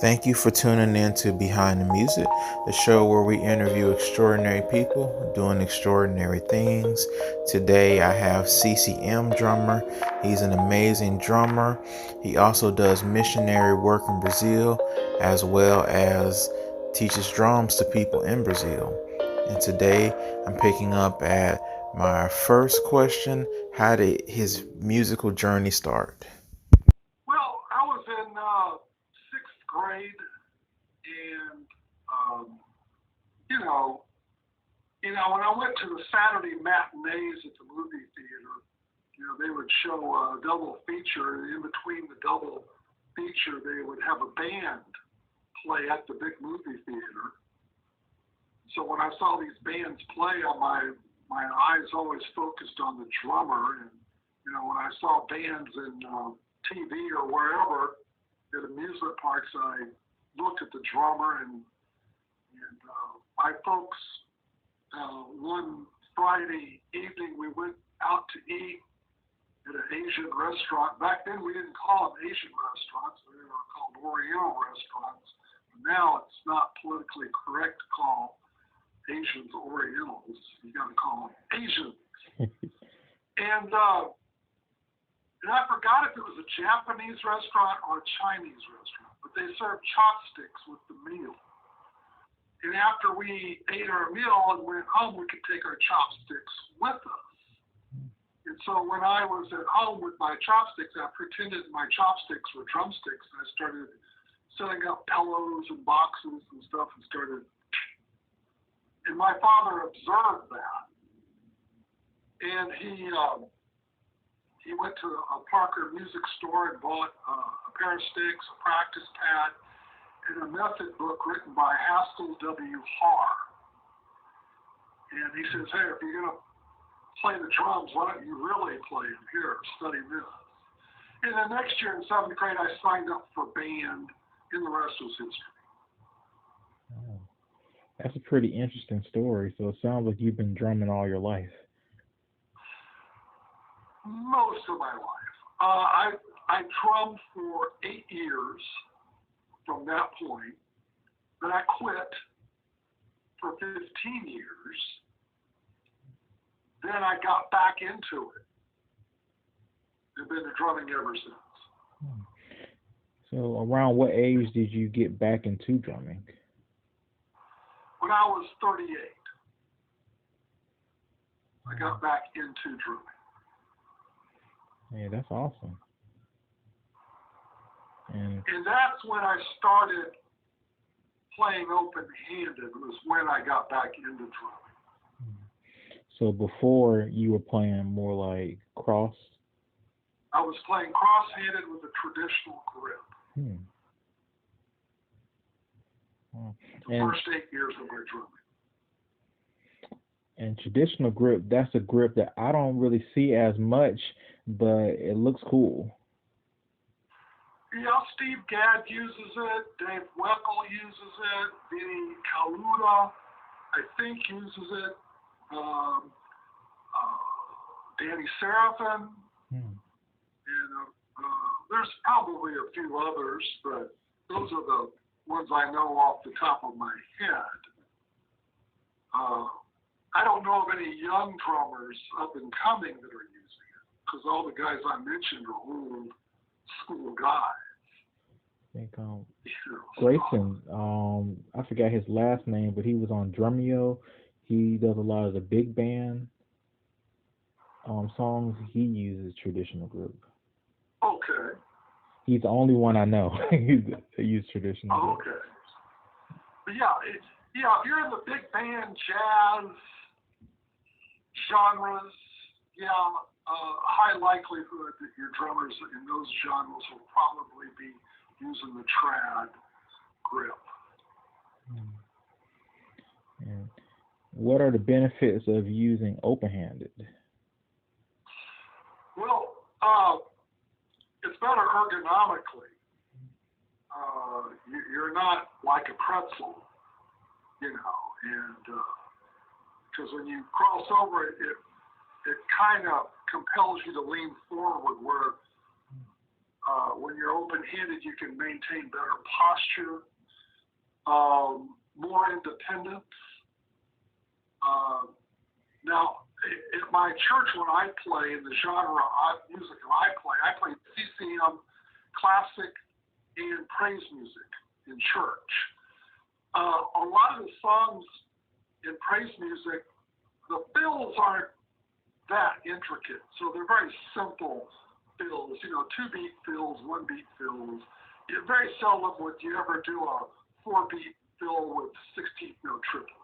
Thank you for tuning in to Behind the Music, the show where we interview extraordinary people doing extraordinary things. Today I have CCM Drummer. He's an amazing drummer. He also does missionary work in Brazil as well as teaches drums to people in Brazil. And today I'm picking up at my first question. How did his musical journey start? Well, I was in sixth grade, and um, you know, when I went to the Saturday matinees at the movie theater, they would show a double feature, and in between the double feature, they would have a band play at the big movie theater. So when I saw these bands play, my eyes always focused on the drummer, and when I saw bands in TV or wherever at amusement parks, I looked at the drummer, and my folks one Friday evening we went out to eat at an Asian restaurant. Back then we didn't call them Asian restaurants; they were called Oriental restaurants. Now it's not politically correct to call Asians Orientals. You got to call them Asians. And I forgot if it was a Japanese restaurant or a Chinese restaurant, but they served chopsticks with the meal. And after we ate our meal and went home, we could take our chopsticks with us. And so when I was at home with my chopsticks, I pretended my chopsticks were drumsticks, and I started setting up pillows and boxes and stuff, and my father observed that. And he went to a Parker music store and bought a pair of sticks, a practice pad, and a method book written by Haskell W. Harr. And he says, hey, if you're going to play the drums, why don't you really play them? Here, study this. And the next year in seventh grade, I signed up for band, and the rest was history. Oh, that's a pretty interesting story. So it sounds like you've been drumming all your life. Most of my life. I drummed for 8 years from that point. Then I quit for 15 years. Then I got back into it. I've been drumming ever since. Hmm. So around what age did you get back into drumming? When I was 38, I got back into drumming. Yeah, that's awesome. And And that's when I started playing open-handed, was when I got back into drumming. so before you were playing more like cross. I was playing cross-handed with a traditional grip Hmm. Wow. the And first 8 years of my drumming. traditional grip, that's a grip that I don't really see as much, but it looks cool. Yeah, Steve Gadd uses it. Dave Weckl uses it. Vinny Kaluta, I think, uses it. Um, Danny Seraphin, Hmm. and there's probably a few others, but those are the ones I know off the top of my head. Uh, I don't know of any young drummers up and coming that are using it, because all the guys I mentioned are old school guys. I think So, Grayson, I forgot his last name, but he was on Drumeo. He does a lot of the big band songs. He uses traditional grip. okay, He's the only one I know that uses traditional grip. okay. But yeah, if you're in the big band jazz genres, yeah, high likelihood that your drummers in those genres will probably be using the trad grip. Hmm. And what are the benefits of using open-handed? Well, it's better ergonomically. You're not like a pretzel, and because when you cross over it, it kind of compels you to lean forward, where When you're open-handed, you can maintain better posture, more independence. Now, at my church, when I play in the genre of music I play CCM, classic, and praise music in church. A lot of the songs in praise music, the fills aren't that intricate, so they're very simple fills, 2-beat fills, 1-beat fills. Very seldom would you ever do a 4-beat fill with 16th note triplets.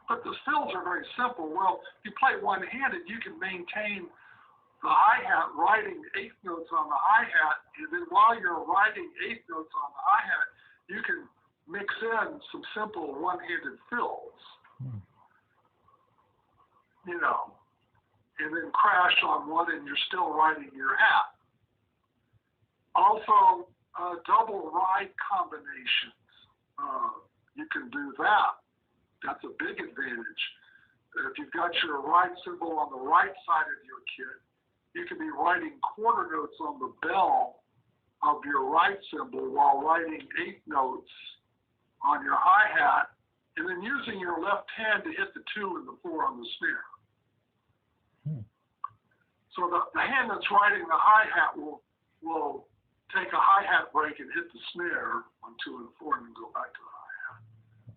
But the fills are very simple. Well, if you play one-handed, you can maintain the hi-hat riding 8th notes on the hi-hat, and then while you're riding 8th notes on the hi-hat, you can mix in some simple one-handed fills. And then crash on one, and you're still riding your hat. Also, double ride combinations. You can do that. That's a big advantage. If you've got your ride cymbal on the right side of your kit, you can be riding quarter notes on the bell of your ride cymbal while riding 8 notes on your hi-hat, and then using your left hand to hit the 2 and the 4 on the snare. So the hand that's riding the hi-hat will take a hi-hat break and hit the snare on 2 and 4 and then go back to the hi-hat.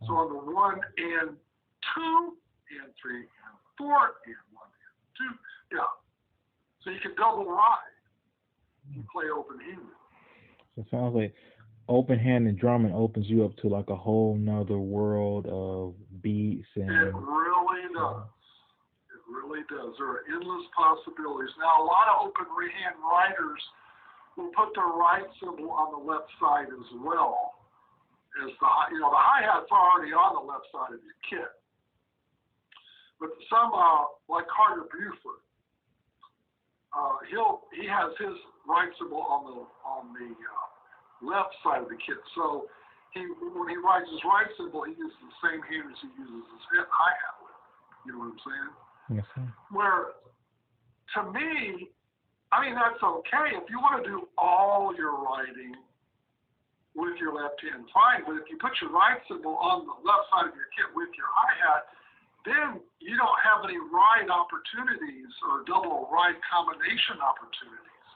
So on the 1 and 2 and 3 and 4 and 1 and 2, yeah. So you can double ride. You play open-handed. So it sounds like open-handed drumming opens you up to like a whole nother world of beats and. It really does. It really does. There are endless possibilities. Now, a lot of open-hand riders will put their ride cymbal on the left side as well as the hi-hat's already on the left side of your kit. But some, like Carter Buford, he has his ride cymbal on the left side of the kit. So when he rides his ride cymbal, he uses the same hand as he uses his hi-hat with. You know what I'm saying? Yes, sir. Where, to me, that's okay. If you want to do all your riding with your left hand, fine. But if you put your ride cymbal on the left side of your kit with your hi-hat, then you don't have any ride opportunities or double ride combination opportunities.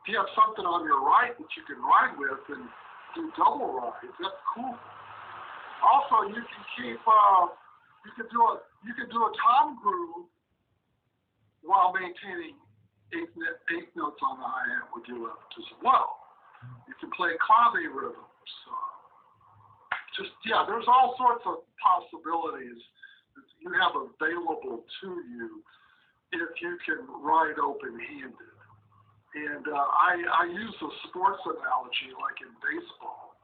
If you have something on your right that you can ride with and do double rides, that's cool. Also, you can keep you can do a tom groove while maintaining 8 notes on the hi-hat with your left as well. You can play clave rhythms. There's all sorts of possibilities that you have available to you if you can ride open-handed. And I use a sports analogy like in baseball.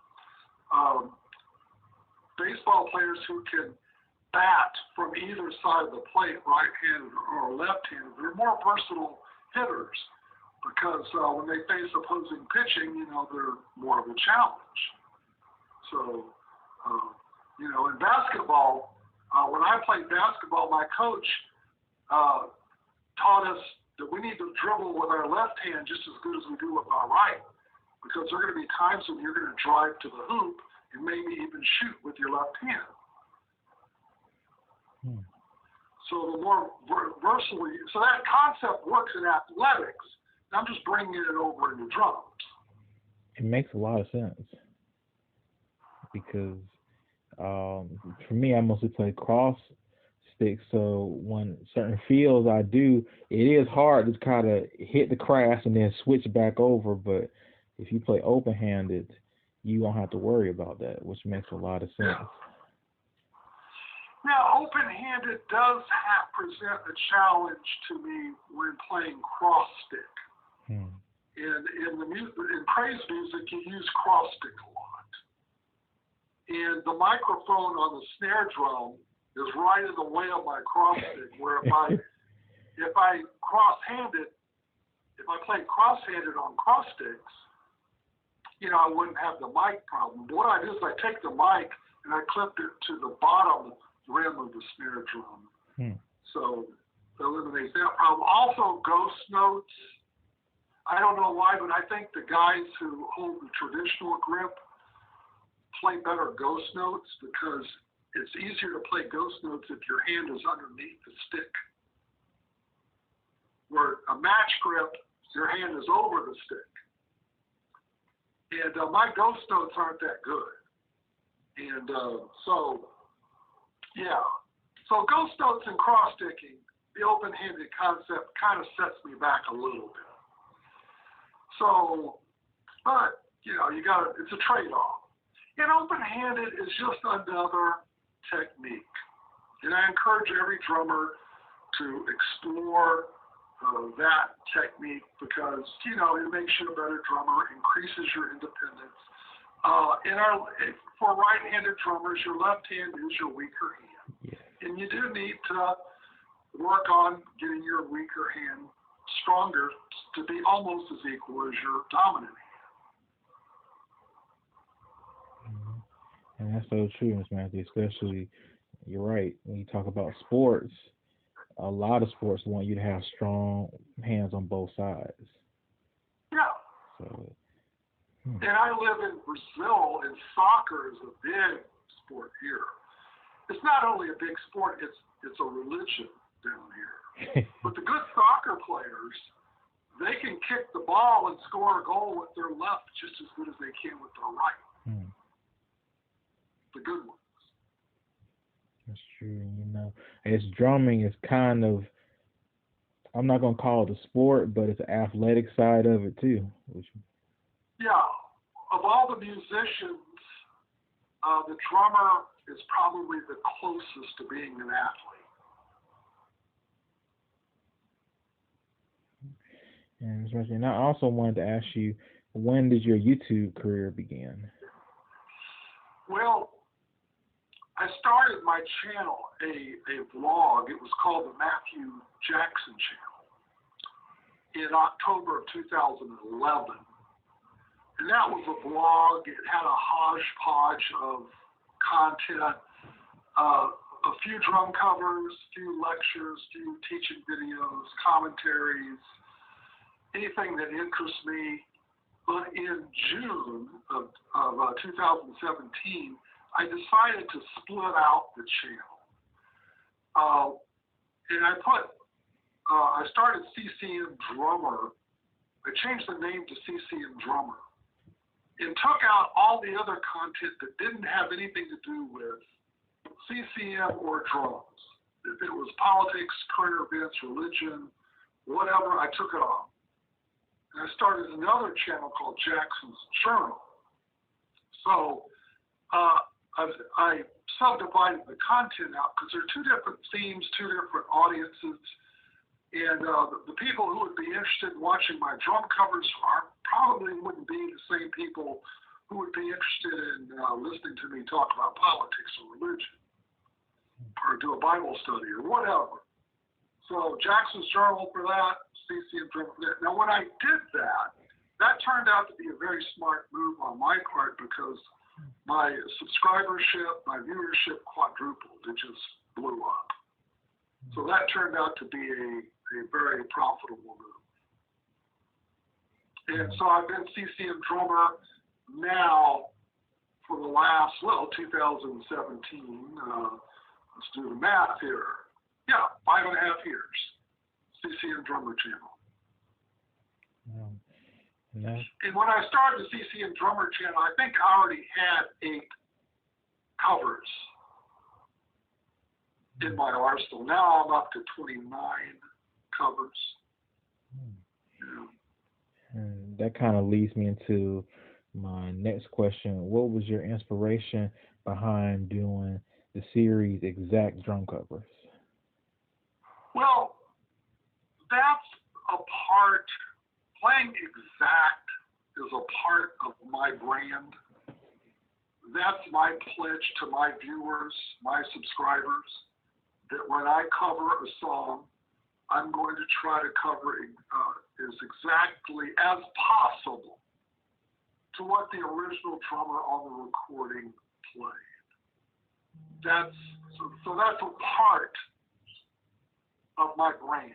Baseball players who can bat from either side of the plate, right-handed or left-handed, they're more versatile hitters because when they face opposing pitching, they're more of a challenge. So, in basketball, when I played basketball, my coach taught us that we need to dribble with our left hand just as good as we do with our right, because there are going to be times when you're going to drive to the hoop and maybe even shoot with your left hand. So the more versatile, so that concept works in athletics. I'm just bringing it over into drums. It makes a lot of sense because for me, I mostly play cross stick. So when certain fields I do, it is hard to kind of hit the crash and then switch back over. But if you play open-handed, you don't have to worry about that, which makes a lot of sense. Now, open-handed does present a challenge to me when playing cross stick. And in praise music, you use cross stick a lot. And the microphone on the snare drum is right in the way of my cross stick, where if I play cross-handed on cross sticks, I wouldn't have the mic problem. But what I do is I take the mic and I clip it to the bottom rim of the snare drum. So it eliminates that problem. Also, ghost notes. I don't know why, but I think the guys who hold the traditional grip play better ghost notes because it's easier to play ghost notes if your hand is underneath the stick. Where a match grip, your hand is over the stick. And my ghost notes aren't that good. And so ghost notes and cross-sticking, the open-handed concept kind of sets me back a little bit. So, but, it's a trade-off. And open-handed is just another technique. And I encourage every drummer to explore that technique because, it makes you a better drummer, increases your independence. For right-handed drummers, your left hand is your weaker hand. Yeah. And you do need to work on getting your weaker hand stronger to be almost as equal as your dominant hand. And that's so true, Ms. Matthew, especially, you're right, when you talk about sports, a lot of sports want you to have strong hands on both sides. Yeah. So, And I live in Brazil, and soccer is a big sport here. It's not only a big sport, it's a religion down here. But the good soccer players, they can kick the ball and score a goal with their left just as good as they can with their right. The good ones. That's true. It's drumming is kind of, I'm not going to call it a sport, but it's an athletic side of it too. Yeah. Of all the musicians, the drummer is probably the closest to being an athlete. And I also wanted to ask you, when did your YouTube career begin? Well, I started my channel, a vlog. It was called the Matthew Jackson Channel in October of 2011. And that was a vlog. It had a hodgepodge of content, a few drum covers, a few lectures, a few teaching videos, commentaries, anything that interests me. But in June of 2017, I decided to split out the channel. And I started CCM Drummer. I changed the name to CCM Drummer and took out all the other content that didn't have anything to do with CCM or drums. If it was politics, current events, religion, whatever, I took it off. And I started another channel called Jackson's Journal. So I subdivided the content out because there are two different themes, two different audiences. And the people who would be interested in watching my drum covers probably wouldn't be the same people who would be interested in listening to me talk about politics or religion or do a Bible study or whatever. So Jackson's Journal for that, CCM Drummer for that. Now, when I did that, that turned out to be a very smart move on my part because my subscribership, my viewership quadrupled. It just blew up. So that turned out to be a very profitable move. And so I've been CCM Drummer now for the last, 2017. Let's do the math here. Yeah, 5.5 years. CCM Drummer channel. And when I started the CCM Drummer channel, I think I already had 8 covers in my arsenal. Now I'm up to 29 covers. Yeah. And that kind of leads me into my next question. What was your inspiration behind doing the series Exact Drum Covers? Well, that's a part, playing exact is a part of my brand. That's my pledge to my viewers, my subscribers, that when I cover a song, I'm going to try to cover as exactly as possible to what the original drummer on the recording played. That's a part of my brand,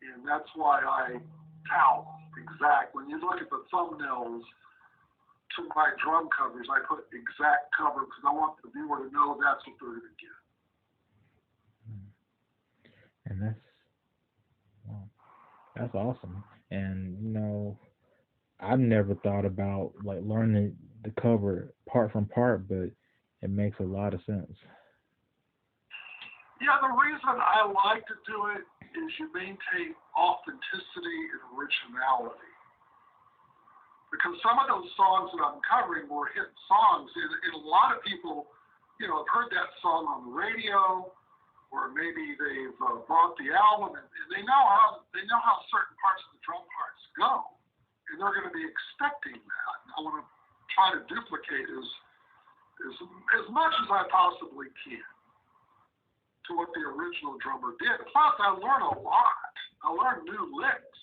and that's why I Towel, exact. When you look at the thumbnails to my drum covers, I put exact cover because I want the viewer to know that's what they're going to get. And that's awesome. And I've never thought about like learning the cover part from part, but it makes a lot of sense. Yeah, the reason I like to do it is you maintain authenticity and originality. Because some of those songs that I'm covering were hit songs, and a lot of people, have heard that song on the radio, or maybe they've bought the album, and they know how certain parts of the drum parts go, and they're going to be expecting that. And I want to try to duplicate as much as I possibly can to what the original drummer did. Plus, I learn a lot. I learn new licks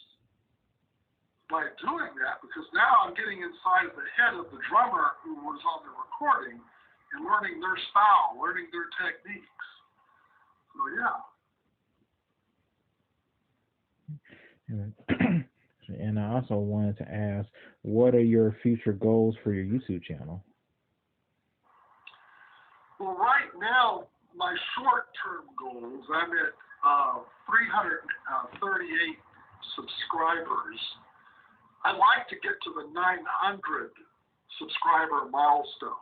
by doing that, because now I'm getting inside the head of the drummer who was on the recording and learning their style, learning their techniques. So, yeah. And I also wanted to ask, what are your future goals for your YouTube channel? Well, right now, my short-term goals, I'm at 338 subscribers. I'd like to get to the 900 subscriber milestone.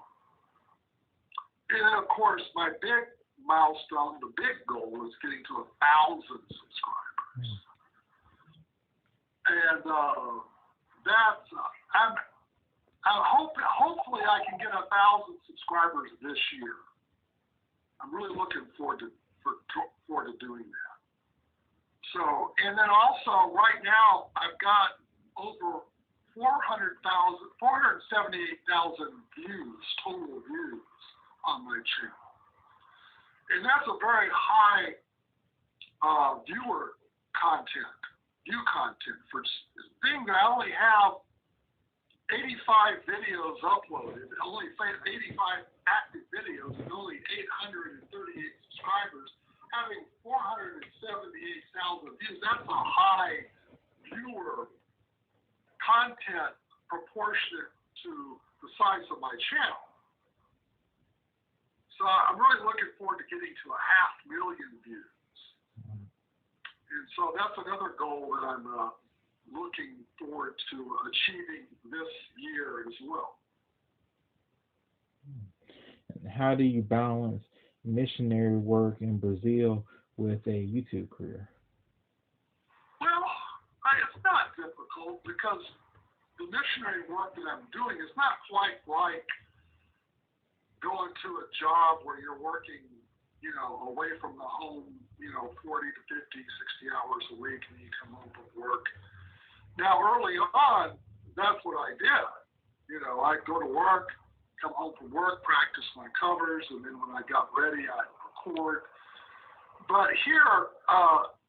And then, of course, my big milestone, the big goal, is getting to 1,000 subscribers. And that's, hopefully I can get 1,000 subscribers this year. I'm really looking forward to doing that. So, and then also right now I've got over 478,000 views, total views on my channel. And that's a very high view content for being that I only have 85 videos uploaded, only 85 active videos, and only 838 subscribers, having 478,000 views. That's a high viewer content proportionate to the size of my channel. So I'm really looking forward to getting to 500,000 views. And so that's another goal that I'm looking forward to achieving this year as well. How do you balance missionary work in Brazil with a YouTube career? Well, it's not difficult, because the missionary work that I'm doing is not quite like going to a job where you're working, away from the home, 40 to 50, 60 hours a week, and you come home from work. Now, early on, that's what I did. I'd go to work, come home from work, practice my covers, and then when I got ready, I'd record. But here,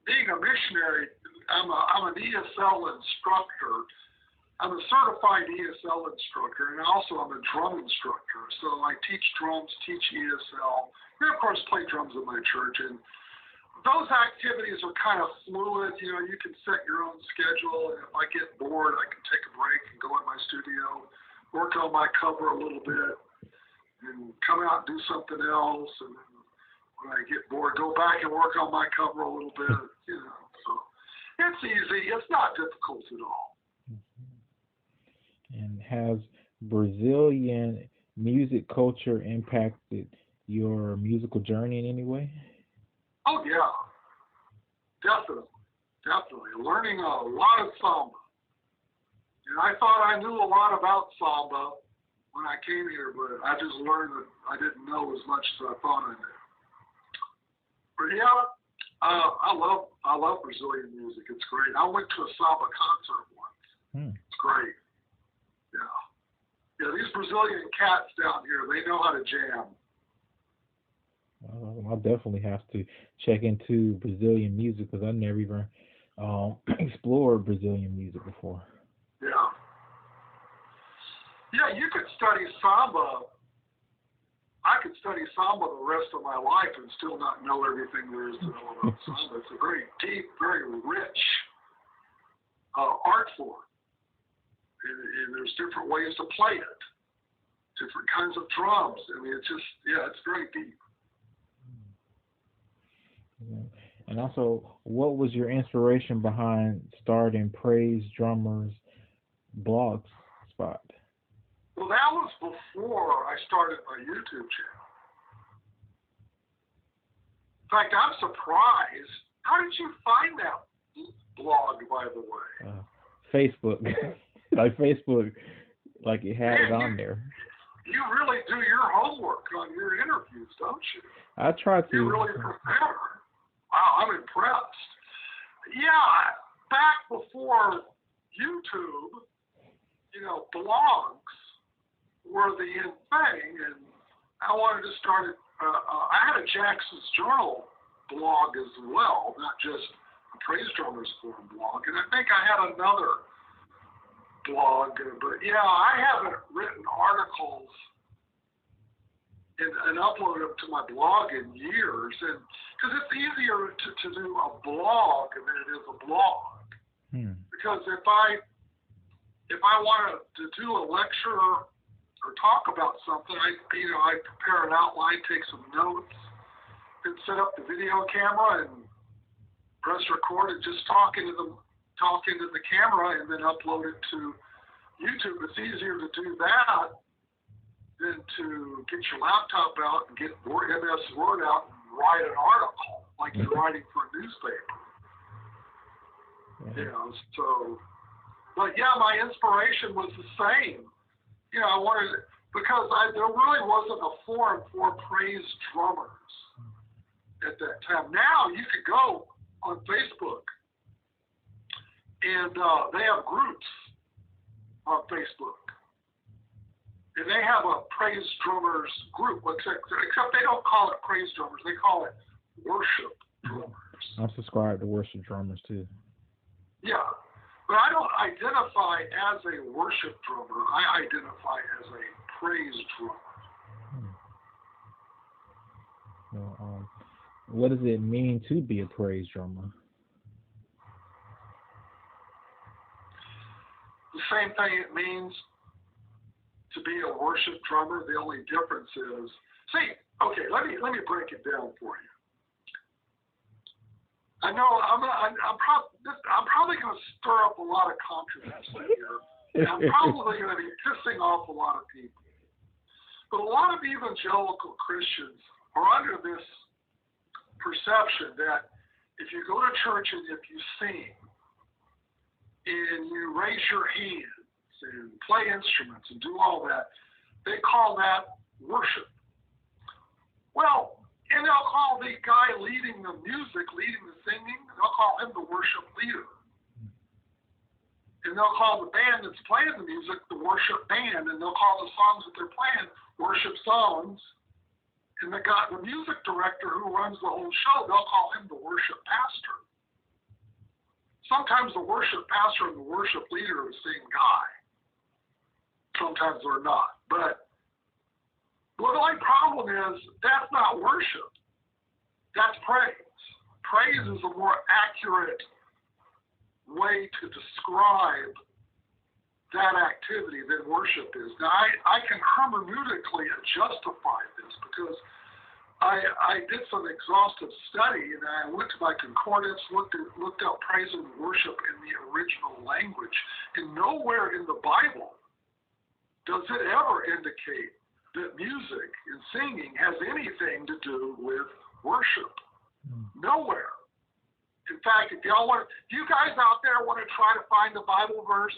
being a missionary, I'm an ESL instructor. I'm a certified ESL instructor, and also I'm a drum instructor. So I teach drums, teach ESL, and of course play drums in my church. And those activities are kind of fluid. You can set your own schedule, and if I get bored, I can take a break and go in my studio, work on my cover a little bit, and come out and do something else. And then when I get bored, go back and work on my cover a little bit. So it's easy. It's not difficult at all. And has Brazilian music culture impacted your musical journey in any way? Oh, yeah. Definitely. Learning a lot of samba. And I thought I knew a lot about samba when I came here, but I just learned that I didn't know as much as I thought I knew. But yeah, I love Brazilian music. It's great. I went to a samba concert once. It's great. Yeah, these Brazilian cats down here, they know how to jam. I'll definitely have to check into Brazilian music, because I never even explored Brazilian music before. Yeah, you could study samba. I could study samba the rest of my life and still not know everything there is to know about samba. It's a very deep, very rich art form. And there's different ways to play it, different kinds of drums. I mean, it's just, it's very deep. And also, what was your inspiration behind starting Praise Drummers blog spot? Well, that was before I started my YouTube channel. In fact, I'm surprised. How did you find that blog, by the way? Facebook. Like Facebook, like it had it on there. You really do your homework on your interviews, don't you? I try to. You really prepare. Wow, I'm impressed. Yeah, back before YouTube, blogs were the in thing, and I wanted to start it. I had a Jackson's Journal blog as well, not just a Praise Drummers Forum blog, and I think I had another blog, but I haven't written articles and uploaded them to my blog in years, and because it's easier to do a blog than it is a blog. Because if I wanted to do a lecture or talk about something, I prepare an outline, take some notes, and set up the video camera and press record and just talk into the camera and then upload it to YouTube. It's easier to do that than to get your laptop out and get MS Word out and write an article like you're writing for a newspaper. But my inspiration was the same. I wanted, because there really wasn't a forum for praise drummers at that time. Now you could go on Facebook and they have groups on Facebook. And they have a praise drummers group, except they don't call it praise drummers, they call it worship drummers. I'm subscribed to worship drummers too. Yeah. But I don't identify as a worship drummer. I identify as a praise drummer. Well, what does it mean to be a praise drummer? The same thing it means to be a worship drummer. The only difference is, let me break it down for you. I know I'm probably going to stir up a lot of controversy here, and I'm probably going to be pissing off a lot of people. But a lot of evangelical Christians are under this perception that if you go to church and if you sing and you raise your hands and play instruments and do all that, they call that worship. Well, and they'll call the guy leading the music, leading the singing, they'll call him the worship leader. And they'll call the band that's playing the music the worship band, and they'll call the songs that they're playing worship songs. And the music director who runs the whole show, they'll call him the worship pastor. Sometimes the worship pastor and the worship leader are the same guy. Sometimes they're not. But the only problem is that's not worship. That's praise. Praise is a more accurate way to describe that activity than worship is. Now, I can hermeneutically justify this because I did some exhaustive study, and I went to my concordance, looked up praise and worship in the original language, and nowhere in the Bible does it ever indicate that music and singing has anything to do with worship. Nowhere. In fact, if you guys out there want to try to find a Bible verse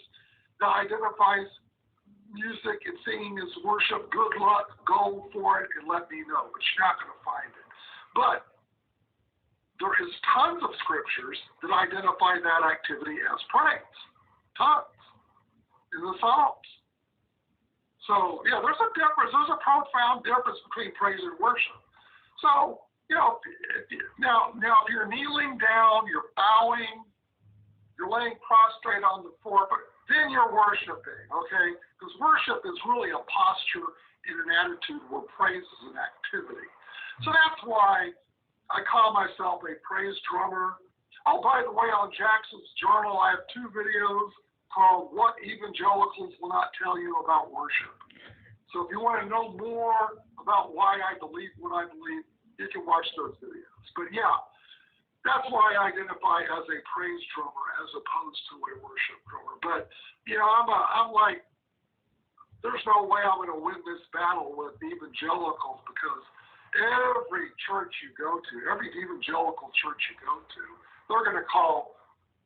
that identifies music and singing as worship, good luck, go for it and let me know. But you're not going to find it. But there is tons of scriptures that identify that activity as praise. Tons. In the Psalms. So, there's a difference. There's a profound difference between praise and worship. So, now if you're kneeling down, you're bowing, you're laying prostrate on the floor, but then you're worshiping, okay? Because worship is really a posture and an attitude where praise is an activity. So that's why I call myself a praise drummer. Oh, by the way, on Jackson's Journal, I have 2 videos called What Evangelicals Will Not Tell You About Worship. So if you want to know more about why I believe what I believe, you can watch those videos. But yeah, that's why I identify as a praise drummer as opposed to a worship drummer. But, I'm like, there's no way I'm going to win this battle with evangelicals, because every church you go to, every evangelical church you go to, they're going to call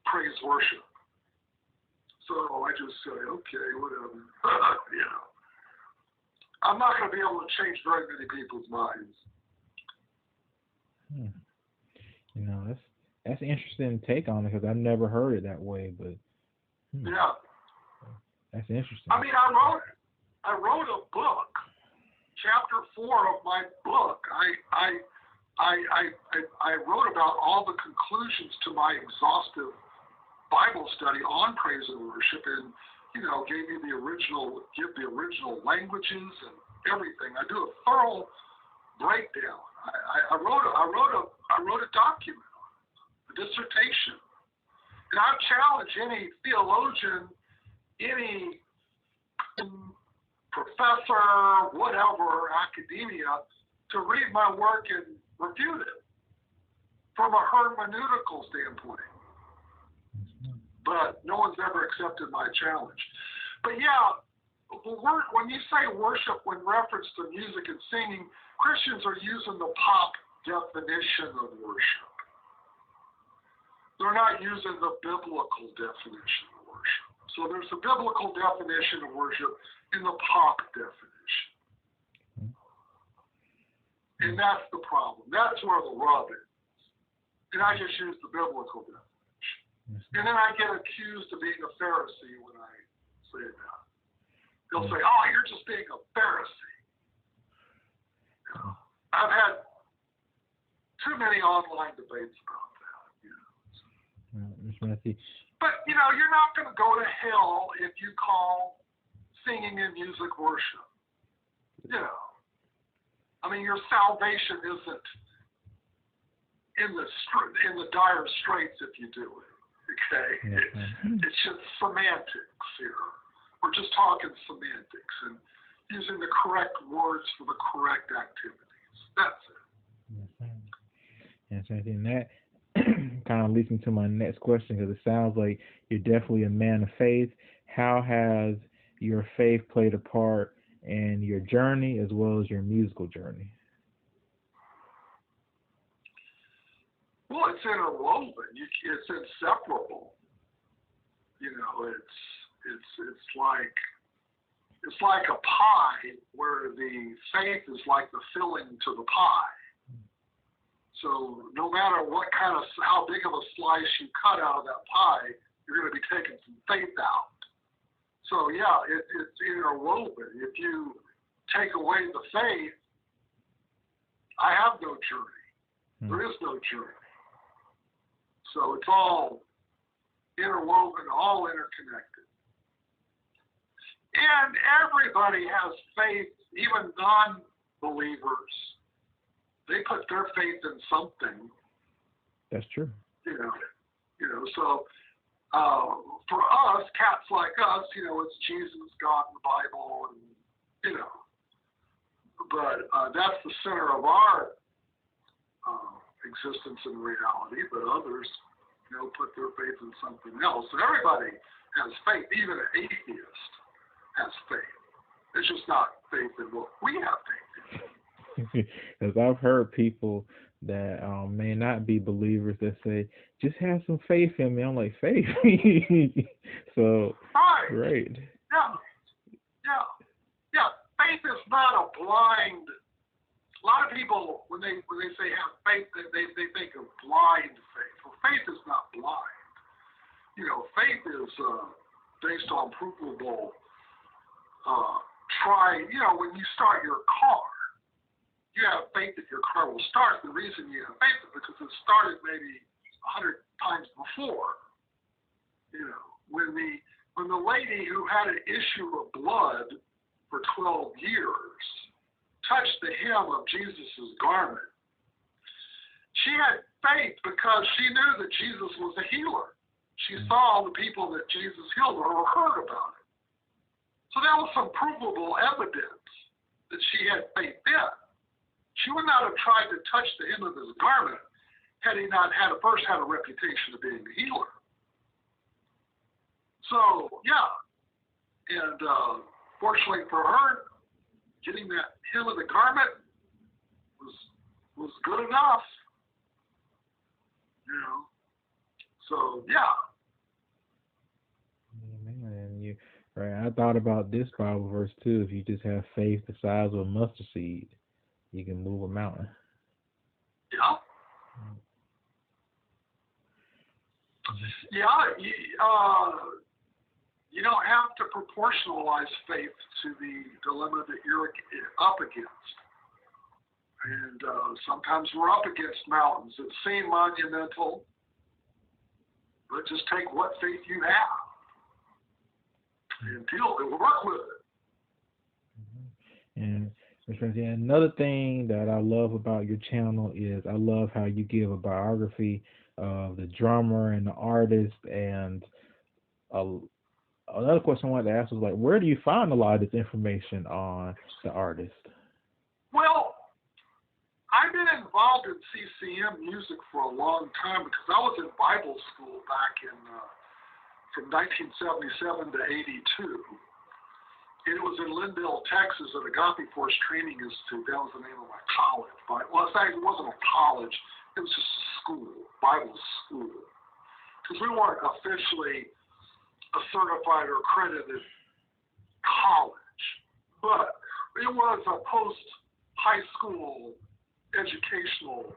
praise worship. So I just say, okay, whatever. I'm not going to be able to change very many people's minds. That's an interesting take on it, because I've never heard it that way. But yeah, that's interesting. I mean, I wrote a book. Chapter 4 of my book, I wrote about all the conclusions to my exhaustive Bible study on praise and worship, and gave me the original languages and everything. I do a thorough breakdown. I wrote a document, a dissertation, and I challenge any theologian, any professor, whatever, academia, to read my work and refute it from a hermeneutical standpoint. But no one's ever accepted my challenge. But yeah, when you say worship in reference to music and singing, Christians are using the pop definition of worship. They're not using the biblical definition of worship. So there's a biblical definition of worship in the pop definition. And that's the problem. That's where the rub is. And I just use the biblical definition. And then I get accused of being a Pharisee when I say that. They'll say, oh, you're just being a Pharisee. I've had too many online debates about that. But, you're not going to go to hell if you call singing and music worship. I mean, your salvation isn't in the dire straits if you do it. Okay? It's just semantics here. We're just talking semantics and using the correct words for the correct activities. That's it. Yes, I think that kind of leads me to my next question, because it sounds like you're definitely a man of faith. How has your faith played a part in your journey as well as your musical journey? Well, it's interwoven. It's inseparable. It's like a pie where the faith is like the filling to the pie. So no matter how big of a slice you cut out of that pie, you're going to be taking some faith out. So yeah, it's interwoven. If you take away the faith, I have no journey. There is no journey. So it's all interwoven, all interconnected. And everybody has faith, even non-believers. They put their faith in something. That's true. So for us, cats like us, it's Jesus, God, and the Bible, and but that's the center of our existence and reality. But others, put their faith in something else. And everybody has faith. Even an atheist has faith. It's just not faith in what we have faith in. Because I've heard people that may not be believers that say, just have some faith in me. I'm like, faith? So, right. Great. Yeah. Faith is not a blind. A lot of people, when they say have faith, they think of blind faith. Well, faith is not blind. Faith is based on provable when you start your car, you have faith that your car will start. The reason you have faith is because it started maybe 100 times before. When the lady who had an issue of blood for 12 years touched the hem of Jesus' garment, she had faith because she knew that Jesus was a healer. She saw the people that Jesus healed or heard about it. So that was some provable evidence that she had faith in. She would not have tried to touch the hem of his garment had he not first had a reputation of being a healer. So, yeah. And fortunately for her, getting that hem of the garment was good enough. You know. So, yeah. Amen. And I thought about this Bible verse too. If you just have faith the size of a mustard seed, you can move a mountain. Yeah. Yeah. You don't have to proportionalize faith to the dilemma that you're up against. And sometimes we're up against mountains that seem monumental, but just take what faith you have and work with it. And another thing that I love about your channel is I love how you give a biography of the drummer and the artist. And another question I wanted to ask was, like, where do you find a lot of this information on the artist? Well, I've been involved in CCM music for a long time because I was in Bible school back in from 1977 to 82. And it was in Lindale, Texas, at Agape Force Training Institute. That was the name of my college. Well, in fact, it wasn't a college. It was just a school, Bible school. Because we weren't officially a certified or accredited college. But it was a post-high school educational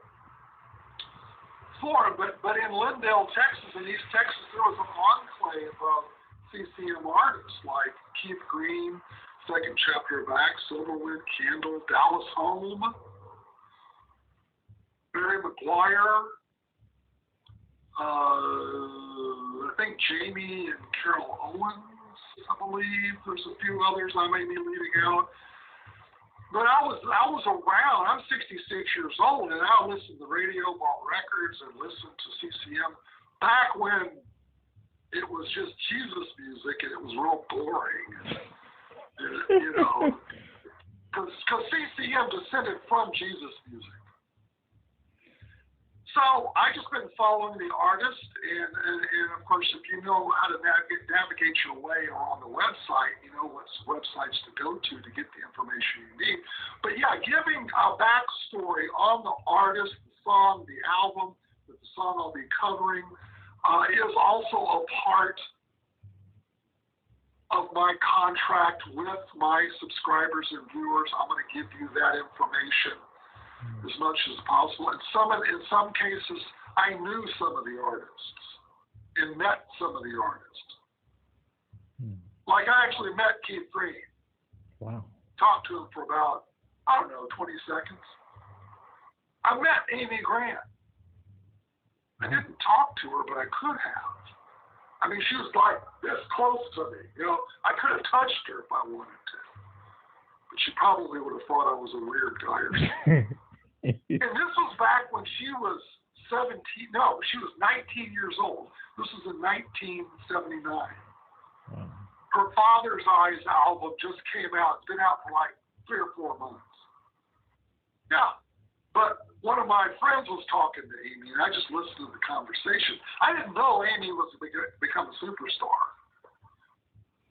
forum. But in Lindale, Texas, in East Texas, there was an enclave of CCM artists like Keith Green, Second Chapter of Acts, Silverwood, Candle, Dallas Home, Barry McGuire, I think Jamie and Carol Owens, I believe. There's a few others I may be leaving out. But I was around. I'm 66 years old, and I listened to the radio, bought records, and listened to CCM back when it was just Jesus music, and it was real boring. You know, because CCM descended from Jesus music. So I just been following the artist, and of course, if you know how to navigate your way on the website, you know what websites to go to get the information you need. But yeah, giving a backstory on the artist, the song, the album, the song I'll be covering, is also a part of my contract with my subscribers and viewers. I'm going to give you that information as much as possible. In some cases, I knew some of the artists and met some of the artists. Like I actually met Keith Green. Wow. Talked to him for about, 20 seconds. I met Amy Grant. I didn't talk to her, but I could have. I mean, she was like this close to me. You know, I could have touched her if I wanted to. But she probably would have thought I was a weird guy or something. And this was back when she was 19 years old. This was in 1979. Wow. Her Father's Eyes album just came out. It's been out for like 3 or 4 months. Yeah. But one of my friends was talking to Amy, and I just listened to the conversation. I didn't know Amy was become a superstar.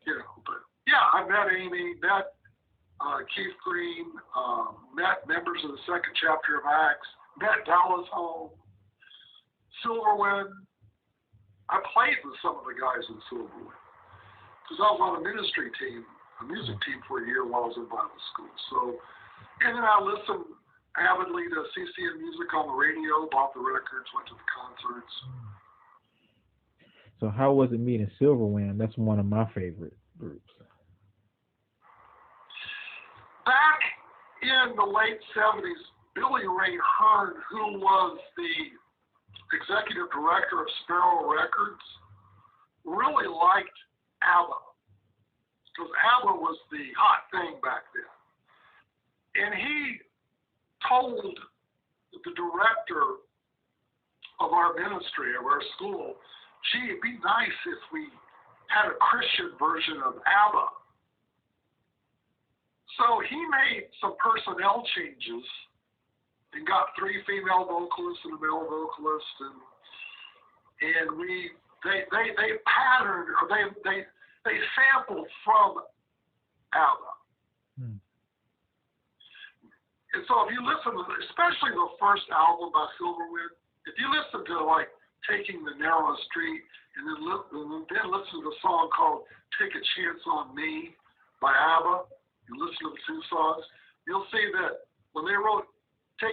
You know, but yeah, I met Amy, met Keith Green, met members of the Second Chapter of Acts, met Dallas Home, Silverwood. I played with some of the guys in Silverwood because I was on a ministry team, a music team for a year while I was in Bible school. So, and then I listened avidly to CCM music on the radio, bought the records, went to the concerts. So how was it meeting Silverwind? That's one of my favorite groups. Back in the late 70s, Billy Ray Hearn, who was the executive director of Sparrow Records, really liked ABBA, because ABBA was the hot thing back then. And he told the director of our ministry, of our school, gee, it'd be nice if we had a Christian version of ABBA. So he made some personnel changes and got 3 female vocalists and a male vocalist, and they patterned, or they sampled from ABBA. And so if you listen to, especially the first album by Silverwind, if you listen to like Taking the Narrow Street and then listen to the song called Take a Chance on Me by ABBA, you listen to the 2 songs, you'll see that when they wrote when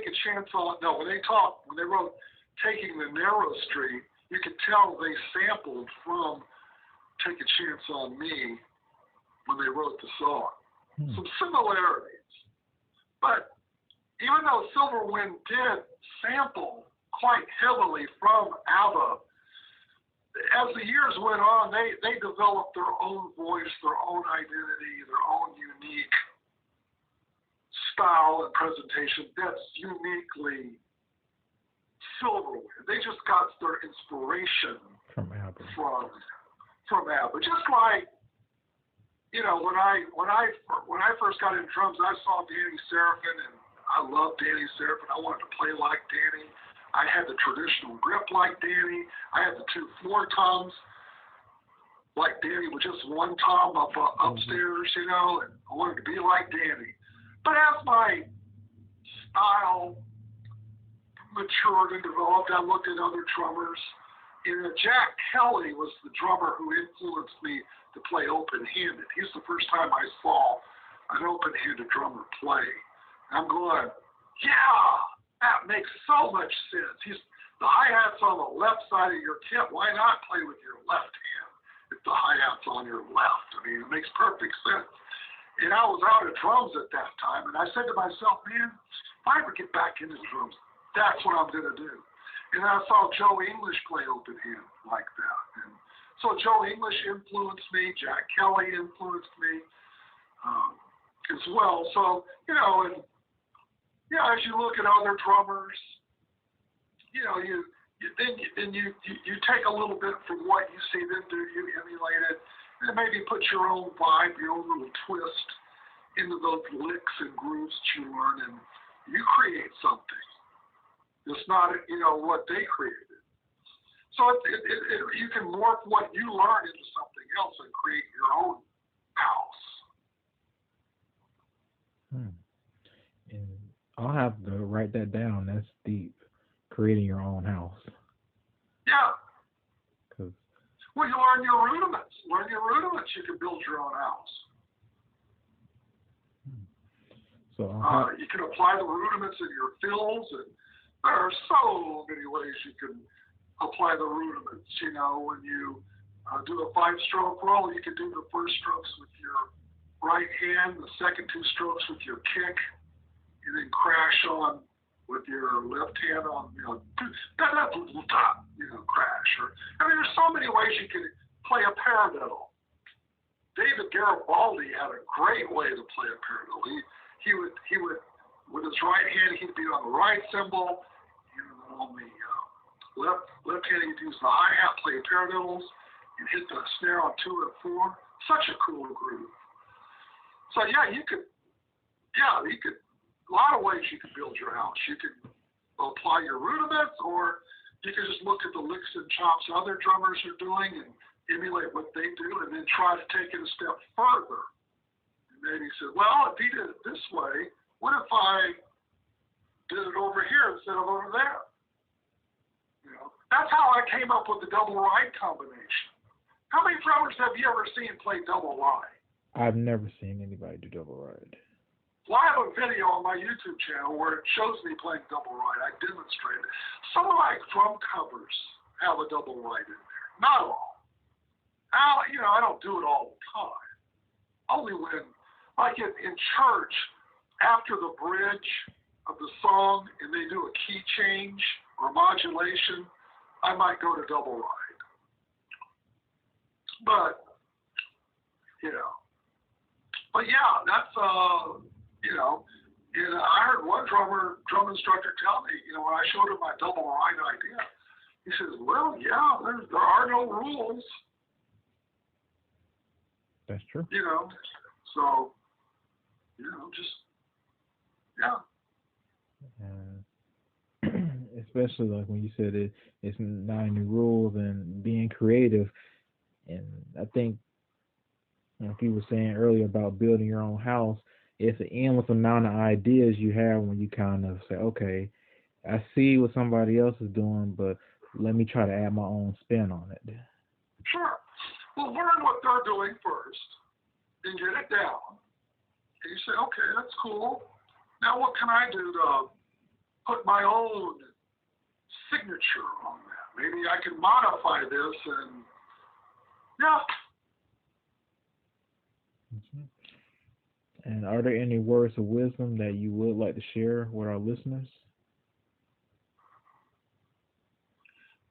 they wrote Taking the Narrow Street, you could tell they sampled from Take a Chance on Me when they wrote the song. Some similarities. But even though Silverwind did sample quite heavily from ABBA, as the years went on, they developed their own voice, their own identity, their own unique style and presentation that's uniquely Silverwind. They just got their inspiration from ABBA. From ABBA. Just like, you know, when I first got in drums, I saw Danny Seraphin, and I loved Danny Seraphin. I wanted to play like Danny. I had the traditional grip like Danny. I had the 2 floor toms like Danny with just 1 tom upstairs, you know, and I wanted to be like Danny. But as my style matured and developed, I looked at other drummers, and Jack Kelly was the drummer who influenced me to play open-handed. He's the first time I saw an open-handed drummer play. I'm going, yeah, that makes so much sense. The hi-hat's on the left side of your kit. Why not play with your left hand if the hi-hat's on your left? I mean, it makes perfect sense. And I was out of drums at that time, and I said to myself, man, if I ever get back into drums, that's what I'm going to do. And I saw Joe English play open hand like that. And so Joe English influenced me. Jack Kelly influenced me as well. So, you know, and yeah, as you look at other drummers, you know, you take a little bit from what you see them do, you emulate it, and maybe put your own vibe, your own little twist into those licks and grooves that you learn, and you create something. It's not, you know, what they created. So you can morph what you learn into something else and create your own house. And I'll have to write that down. That's deep. Creating your own house. Yeah. Cause... Well, you learn your rudiments. Learn your rudiments. You can build your own house. So you can apply the rudiments in your fills, and there are so many ways you can apply the rudiments. You know, when you do a 5-stroke roll, you can do the first strokes with your right hand, the second 2 strokes with your kick, and then crash on with your left hand on, you know, crash. Or, I mean, there's so many ways you can play a paradiddle. David Garibaldi had a great way to play a paradiddle. He would with his right hand, he'd be on the right cymbal, and on the left hand, he'd use the hi-hat, play paradiddles, and hit the snare on 2 and 4. Such a cool groove. So yeah, you could, a lot of ways you can build your house. You can apply your rudiments, or you can just look at the licks and chops other drummers are doing and emulate what they do, and then try to take it a step further. And maybe say, well, if he did it this way, what if I did it over here instead of over there? You know, that's how I came up with the double ride combination. How many drummers have you ever seen play double ride? I've never seen anybody do double ride. Well, I have a video on my YouTube channel where it shows me playing double ride. I demonstrate it. Some of my drum covers have a double ride in there. Not all. Now, you know, I don't do it all the time. Only when, like in church, after the bridge of the song and they do a key change or modulation, I might go to double ride. But, you know. But yeah, that's, you know, and I heard one drum instructor tell me, you know, when I showed him my double ride idea, He says, well, yeah, there are no rules. That's true. You know, so, just, yeah. Especially like when you said it's not any rules and being creative. And I think, like you were saying earlier about building your own house, it's an endless amount of ideas you have when you kind of say, okay, I see what somebody else is doing, but let me try to add my own spin on it. Sure. Well, learn what they're doing first and get it down. And you say, okay, that's cool. Now what can I do to put my own signature on that? Maybe I can modify this and, yeah. Mm-hmm. And are there any words of wisdom that you would like to share with our listeners?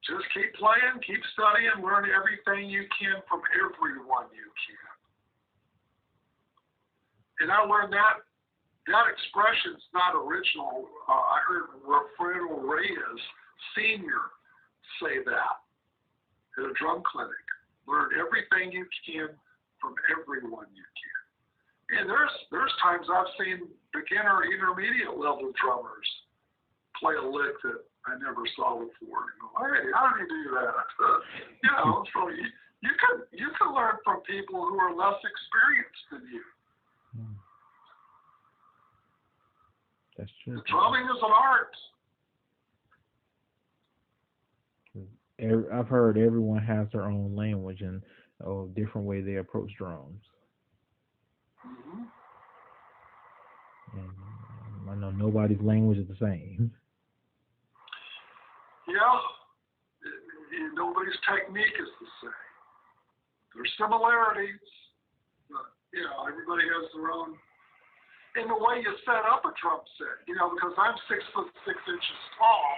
Just keep playing, keep studying, learn everything you can from everyone you can. And I learned that expression's not original. I heard Rafael Reyes Sr. say that at a drum clinic. Learn everything you can from everyone you can. And there's times I've seen beginner, intermediate level drummers play a lick that I never saw before. You know, hey, how do you do that? So you can learn from people who are less experienced than you. That's true. Drumming is an art. I've heard everyone has their own language and a different way they approach drums. Mm-hmm. And I know nobody's language is the same. Yeah, nobody's technique is the same. There's similarities, but everybody has their own. In the way you set up a drum set, because I'm 6'6" tall.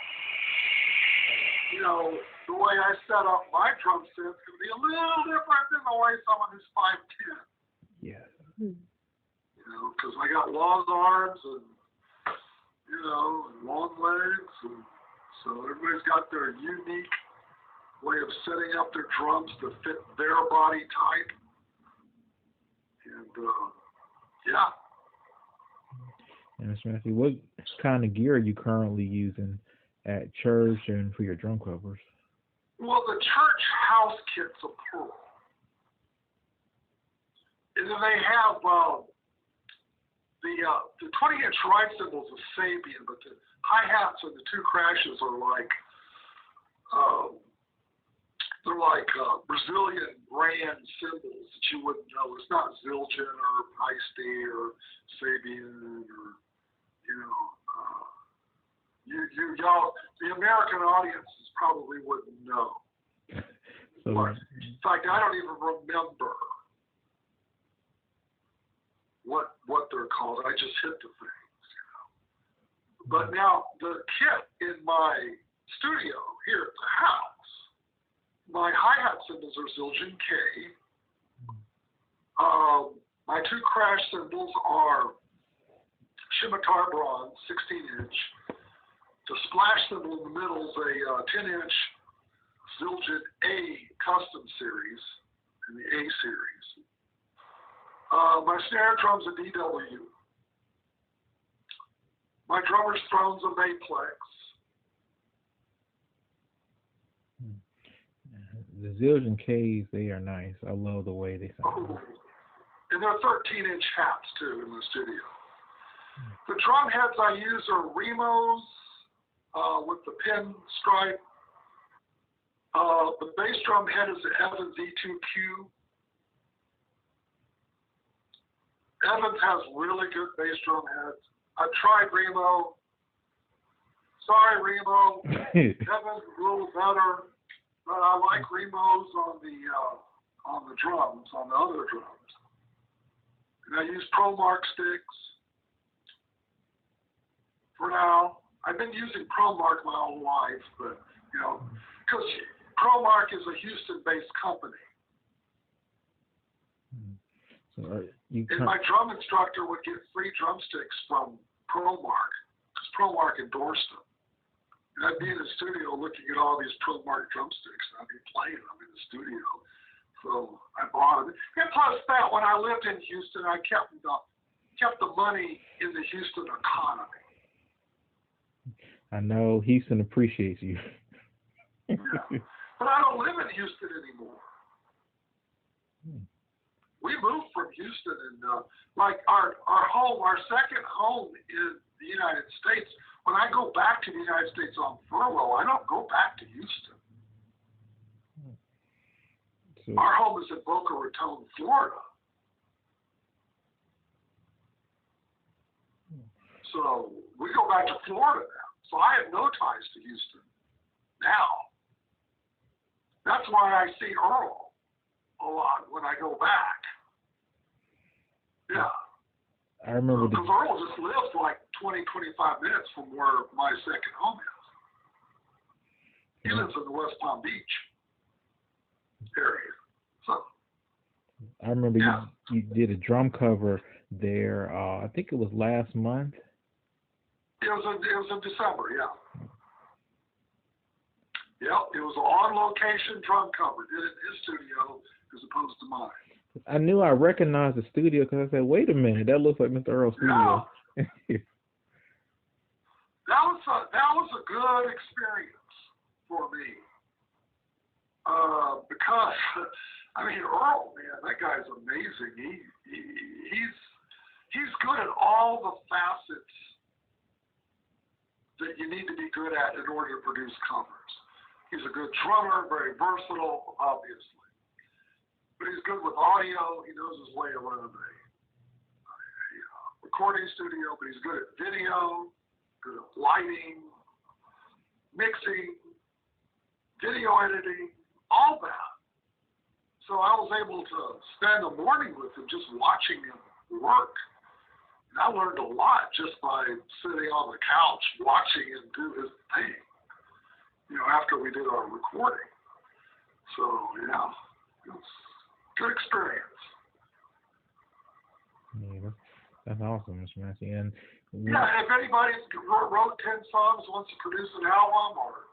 The way I set up my drum set is going to be a little different than the way someone who's 5'10". Yeah. Because I got long arms and long legs, and so everybody's got their unique way of setting up their drums to fit their body type. And yeah. And Mr. Matthew, what kind of gear are you currently using at church and for your drum covers? Well, the church house kit's a Pearl. And then they have the 20-inch ride cymbals is Sabian, but the hi-hats and the two crashes are like Brazilian brand cymbals that you wouldn't know. It's not Zildjian or Heisty or Sabian or y'all. The American audiences probably wouldn't know. So, in fact, I don't even remember what they're called. I just hit the things, But now the kit in my studio here at the house, my hi-hat cymbals are Zildjian K. My two crash cymbals are Scimitar Bronze, 16-inch. The splash cymbal in the middle is a 10-inch Zildjian A custom series in the A series. My snare drum's a DW. My drummer's throne's a Mayplex. The Zildjian Ks, they are nice. I love the way they sound. Oh. And they're 13-inch hats, too, in the studio. The drum heads I use are Remos with the pin stripe. The bass drum head is the Evans E2Q. Evans has really good bass drum heads. I've tried Remo. Sorry, Remo. Evans is a little better, but I like Remos on the drums, on the other drums. And I use ProMark sticks for now. I've been using ProMark my whole life, but because ProMark is a Houston-based company. So and my drum instructor would get free drumsticks from ProMark because ProMark endorsed them. And I'd be in the studio looking at all these pro-mark drumsticks, and I'd be playing them in the studio. So I bought them. And plus that, when I lived in Houston, I kept the money in the Houston economy. I know Houston appreciates you. Yeah. But I don't live in Houston anymore. We moved from Houston, and like our home, our second home in the United States. When I go back to the United States on furlough, I don't go back to Houston. So, our home is in Boca Raton, Florida. So we go back to Florida now. So I have no ties to Houston now. That's why I see Earl a lot when I go back. Yeah. I remember because Earl just lives like 20, 25 minutes from where my second home is. He lives in the West Palm Beach area. So I remember you did a drum cover there. I think it was last month. It was in December, yeah. Yep, it was an on-location drum cover. Did it in his studio as opposed to mine. I knew I recognized the studio because I said, "Wait a minute, that looks like Mr. Earl's studio." Yeah. that was a good experience for me because I mean Earl, man, that guy's amazing. He's good at all the facets that you need to be good at in order to produce covers. He's a good drummer, very versatile, obviously. But he's good with audio. He knows his way around a recording studio, but he's good at video, good at lighting, mixing, video editing, all that. So I was able to spend a morning with him just watching him work. And I learned a lot just by sitting on the couch watching him do his thing, after we did our recording. So, yeah, it was a good experience. Yeah, that's awesome, Mr. Massey. And yeah, if anybody wrote 10 songs, wants to produce an album, or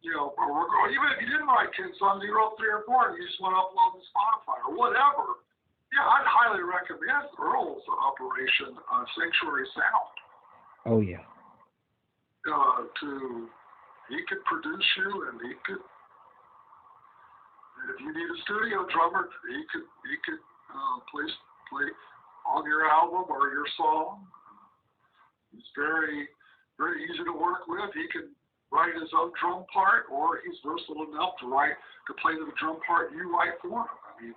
even if you didn't write 10 songs, you wrote 3 or 4, and you just want to upload to Spotify or whatever, yeah, I'd highly recommend Earl's operation, Sanctuary Sound. Oh yeah. He could produce you, and he could. If you need a studio drummer, he could play on your album or your song. He's very, very easy to work with. He can write his own drum part, or he's versatile enough to play the drum part you write for him. I mean,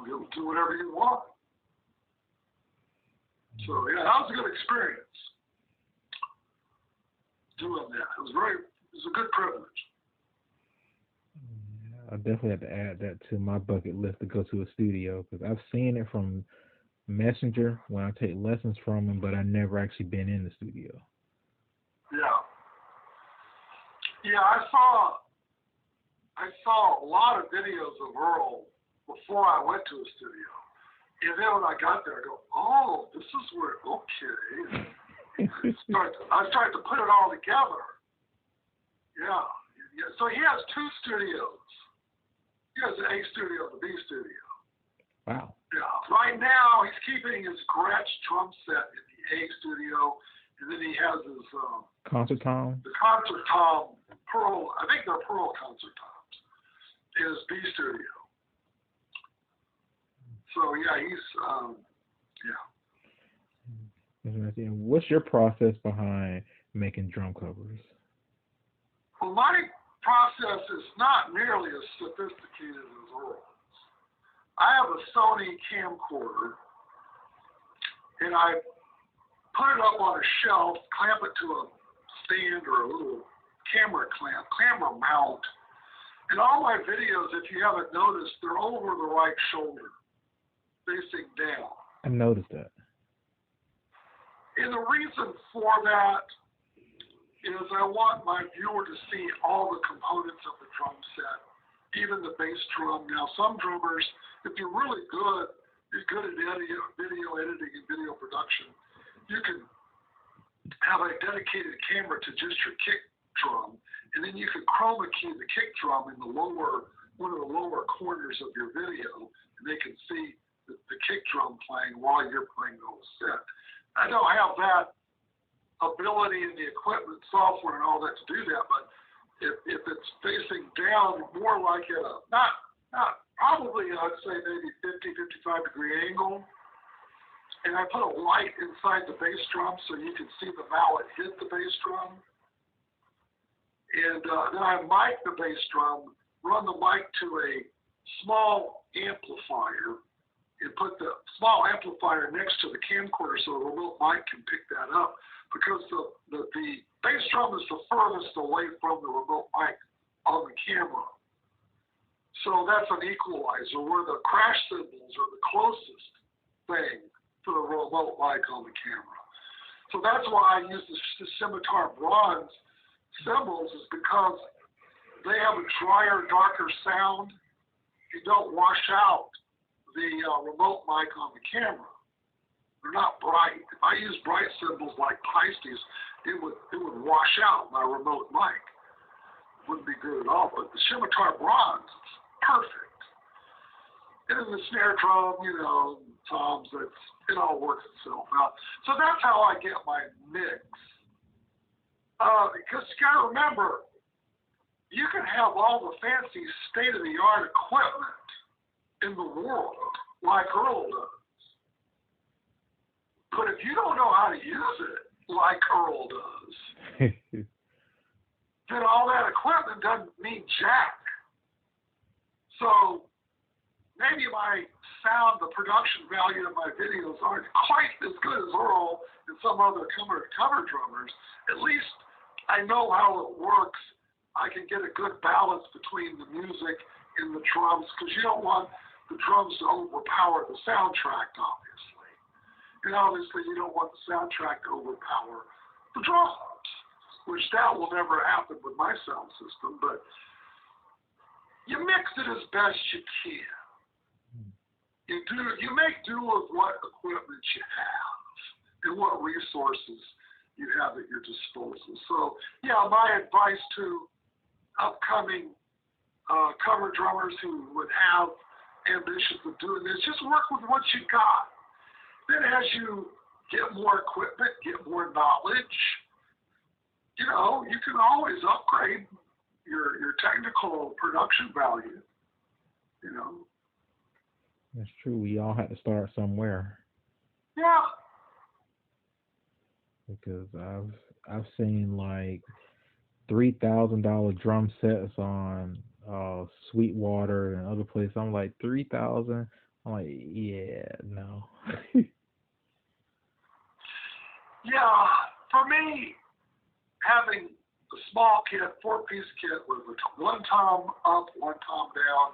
he'll do whatever you want. So yeah, that was a good experience doing that. It was a good privilege. I definitely have to add that to my bucket list to go to a studio, because I've seen it from Messenger when I take lessons from him, but I've never actually been in the studio. Yeah, I saw a lot of videos of Earl before I went to a studio. And then when I got there, I go, oh, this is where, okay. I started to put it all together. Yeah. So he has 2 studios. He has an A studio and a B studio. Wow. Yeah. Right now, he's keeping his Gretsch drum set in the A studio, and then he has his concert tom. The concert tom Pearl. I think they're Pearl concert toms in his B studio. So yeah, he's What's your process behind making drum covers? Well, my process is not nearly as sophisticated as Earl's. I have a Sony camcorder, and I put it up on a shelf, clamp it to a stand or a little camera mount. And all my videos, if you haven't noticed, they're over the right shoulder, facing down. I noticed that. And the reason for that is I want my viewer to see all the components of the drum set, even the bass drum. Now, some drummers, if you're really good, you're good at video editing and video production, you can have a dedicated camera to just your kick drum, and then you can chroma key the kick drum in one of the lower corners of your video, and they can see the kick drum playing while you're playing the whole set. I don't have that ability in the equipment, software, and all that to do that, but if it's facing down more like at a, not probably, I'd say maybe 50, 55 degree angle, and I put a light inside the bass drum so you can see the mallet hit the bass drum. And then I mic the bass drum, run the mic to a small amplifier, and put the small amplifier next to the camcorder so the remote mic can pick that up, because the bass drum is the furthest away from the remote mic on the camera. So that's an equalizer where the crash cymbals are the closest thing to the remote mic on the camera. So that's why I use the scimitar bronze cymbals, is because they have a drier, darker sound. You don't wash out the remote mic on the camera. They're not bright. If I use bright cymbals like Pisces, it would wash out my remote mic. Wouldn't be good at all. But the scimitar bronze, it's perfect. And then the snare drum, toms, it all works itself out. So that's how I get my mix. Because you gotta remember, you can have all the fancy state-of-the-art equipment in the world, like Earl does. But if you don't know how to use it, like Earl does, then all that equipment doesn't mean jack. So maybe my sound, the production value of my videos aren't quite as good as Earl and some other cover drummers. At least I know how it works. I can get a good balance between the music and the drums, because you don't want the drums to overpower the soundtrack, obviously. And obviously you don't want the soundtrack to overpower the drums, which that will never happen with my sound system, but you mix it as best you can. You make do with what equipment you have and what resources you have at your disposal. So yeah, my advice to upcoming cover drummers who would have ambitions of doing this, just work with what you got. Then as you get more equipment, get more knowledge, you can always upgrade your technical production value. That's true. We all had to start somewhere. Yeah. Because I've seen like $3,000 drum sets on Sweetwater and other places. I'm like, 3,000. I'm like, yeah, no. Yeah, for me, having a small kit, 4-piece kit with one tom up, one tom down,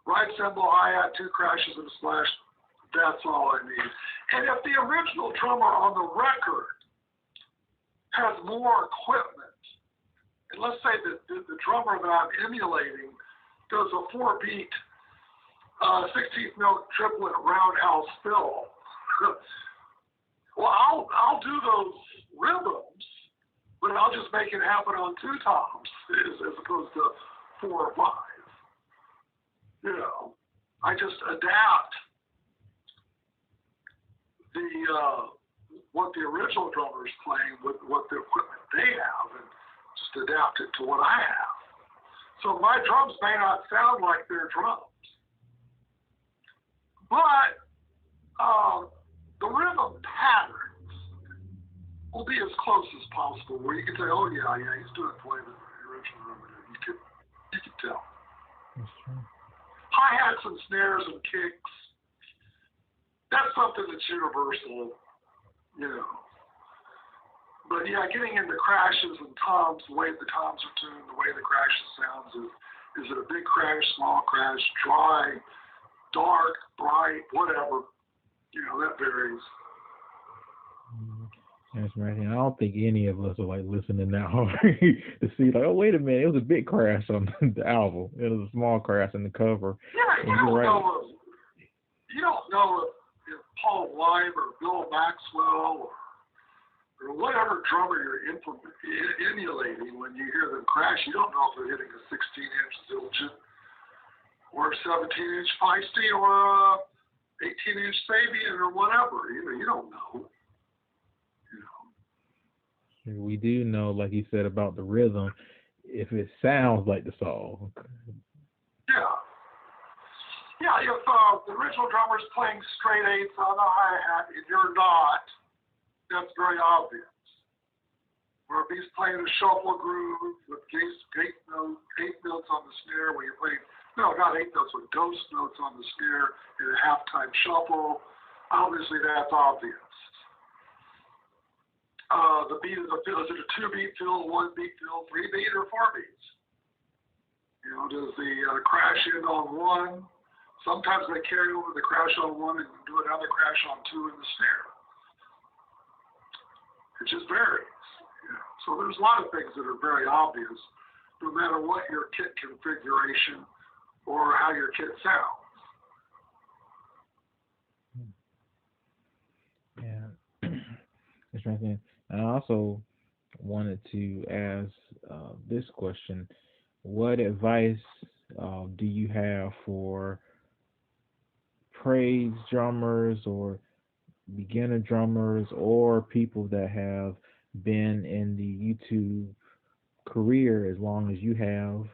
right cymbal, hi-hat, 2 crashes and a slash, that's all I need. And if the original drummer on the record has more equipment, and let's say that the drummer that I'm emulating does a 4-beat 16th note triplet roundhouse fill, well, I'll do those rhythms, but I'll just make it happen on 2 toms as opposed to 4 or 5. I just adapt what the original drummer is playing with what the equipment they have, and just adapt it to what I have. So my drums may not sound like their drums, but the rhythm patterns will be as close as possible, where you can say, oh yeah, he's doing the way the original drummer did. You can tell. That's true. Hi-hats and snares and kicks, that's something that's universal, But yeah, getting into crashes and toms, the way the toms are tuned, the way the crash sounds, is it a big crash, small crash, dry, dark, bright, whatever, that varies. That's right. And I don't think any of us are like listening that hard to see like, oh, wait a minute, it was a big crash on the album. It was a small crash in the cover. Yeah, you don't know if Paul Lime or Bill Maxwell or or whatever drummer you're emulating, when you hear them crash, you don't know if they're hitting a 16-inch Zildjian or a 17-inch Feisty or a 18-inch Sabian or whatever. You don't know. We do know, like you said, about the rhythm, if it sounds like the song. Yeah. Yeah, if the original drummer's playing straight eighths on a hi-hat and you're not, that's very obvious. Or if he's playing a shuffle groove with eighth notes on the snare, where you're playing, no, not eighth notes, with ghost notes on the snare in a halftime shuffle, obviously that's obvious. The beat of the fill, is it a 2-beat fill, 1-beat fill, 3-beat, or 4 beats? Does the crash end on 1? Sometimes they carry over the crash on 1 and do another crash on 2 in the snare. It just varies. So there's a lot of things that are very obvious, no matter what your kit configuration or how your kit sounds. Yeah. Interesting. And I also wanted to ask this question. What advice do you have for praise drummers or beginner drummers or people that have been in the YouTube career as long as you have?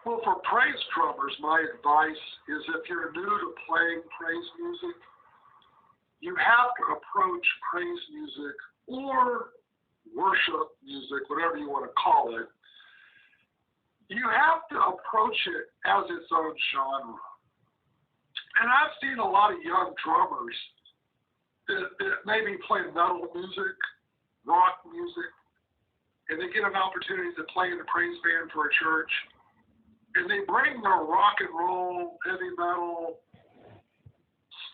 Well, for praise drummers, my advice is if you're new to playing praise music, you have to approach praise music or worship music, whatever you want to call it. You have to approach it as its own genre. And I've seen a lot of young drummers that maybe play metal music, rock music, and they get an opportunity to play in a praise band for a church, and they bring their rock and roll, heavy metal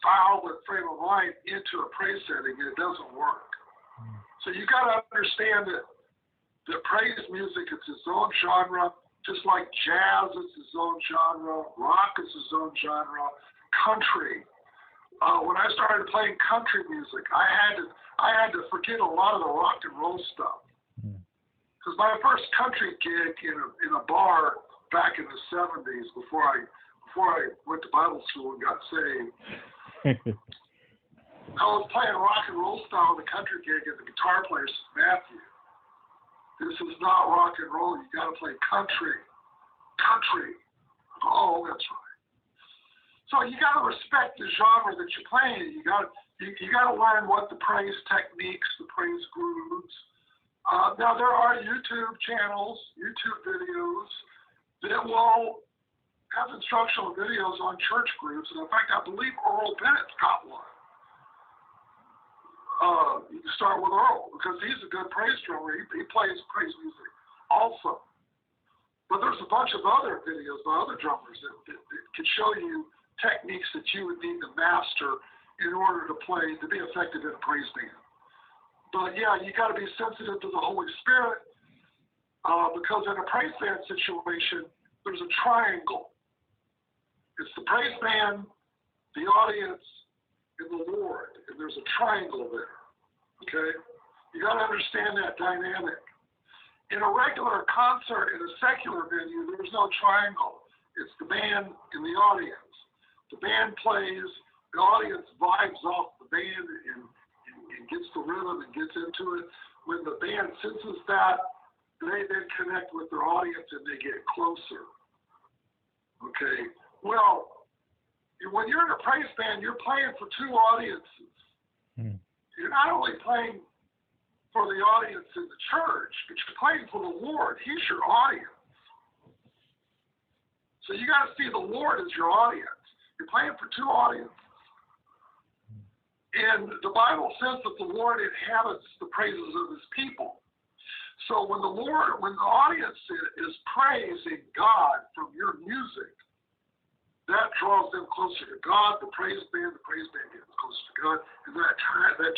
style and frame of mind into a praise setting, and it doesn't work. So you got to understand that praise music is its own genre, just like jazz is its own genre, rock is its own genre, country. When I started playing country music, I had to forget a lot of the rock and roll stuff. Because my first country gig in a bar back in the 70s, before I went to Bible school and got saved, I was playing rock and roll style in the country gig, and the guitar player said, "Matthew, this is not rock and roll. You got to play country. Country." Oh, that's right. So you got to respect the genre that you're playing. You got to learn what the praise techniques, the praise grooves. Now there are YouTube channels, YouTube videos that will have instructional videos on church groups, and in fact, I believe Earl Bennett's got one. You can start with Earl because he's a good praise drummer. He plays praise music also. But there's a bunch of other videos by other drummers that can show you techniques that you would need to master in order to be effective in a praise band. But yeah, you got to be sensitive to the Holy Spirit because in a praise band situation, there's a triangle. It's the praise band, the audience, and the Lord, and there's a triangle there. Okay, you got to understand that dynamic. In a regular concert in a secular venue, there's no triangle. It's the band and the audience. The band plays, the audience vibes off the band and gets the rhythm and gets into it. When the band senses that, they then connect with their audience and they get closer. Okay, well, when you're in a praise band, you're playing for two audiences. You're not only playing for the audience in the church, but you're playing for the Lord. He's your audience. So you got to see the Lord as your audience. You're playing for two audiences. And the Bible says that the Lord inhabits the praises of his people. So when the audience is praising God from your music, that draws them closer to God. The praise band gets closer to God, and that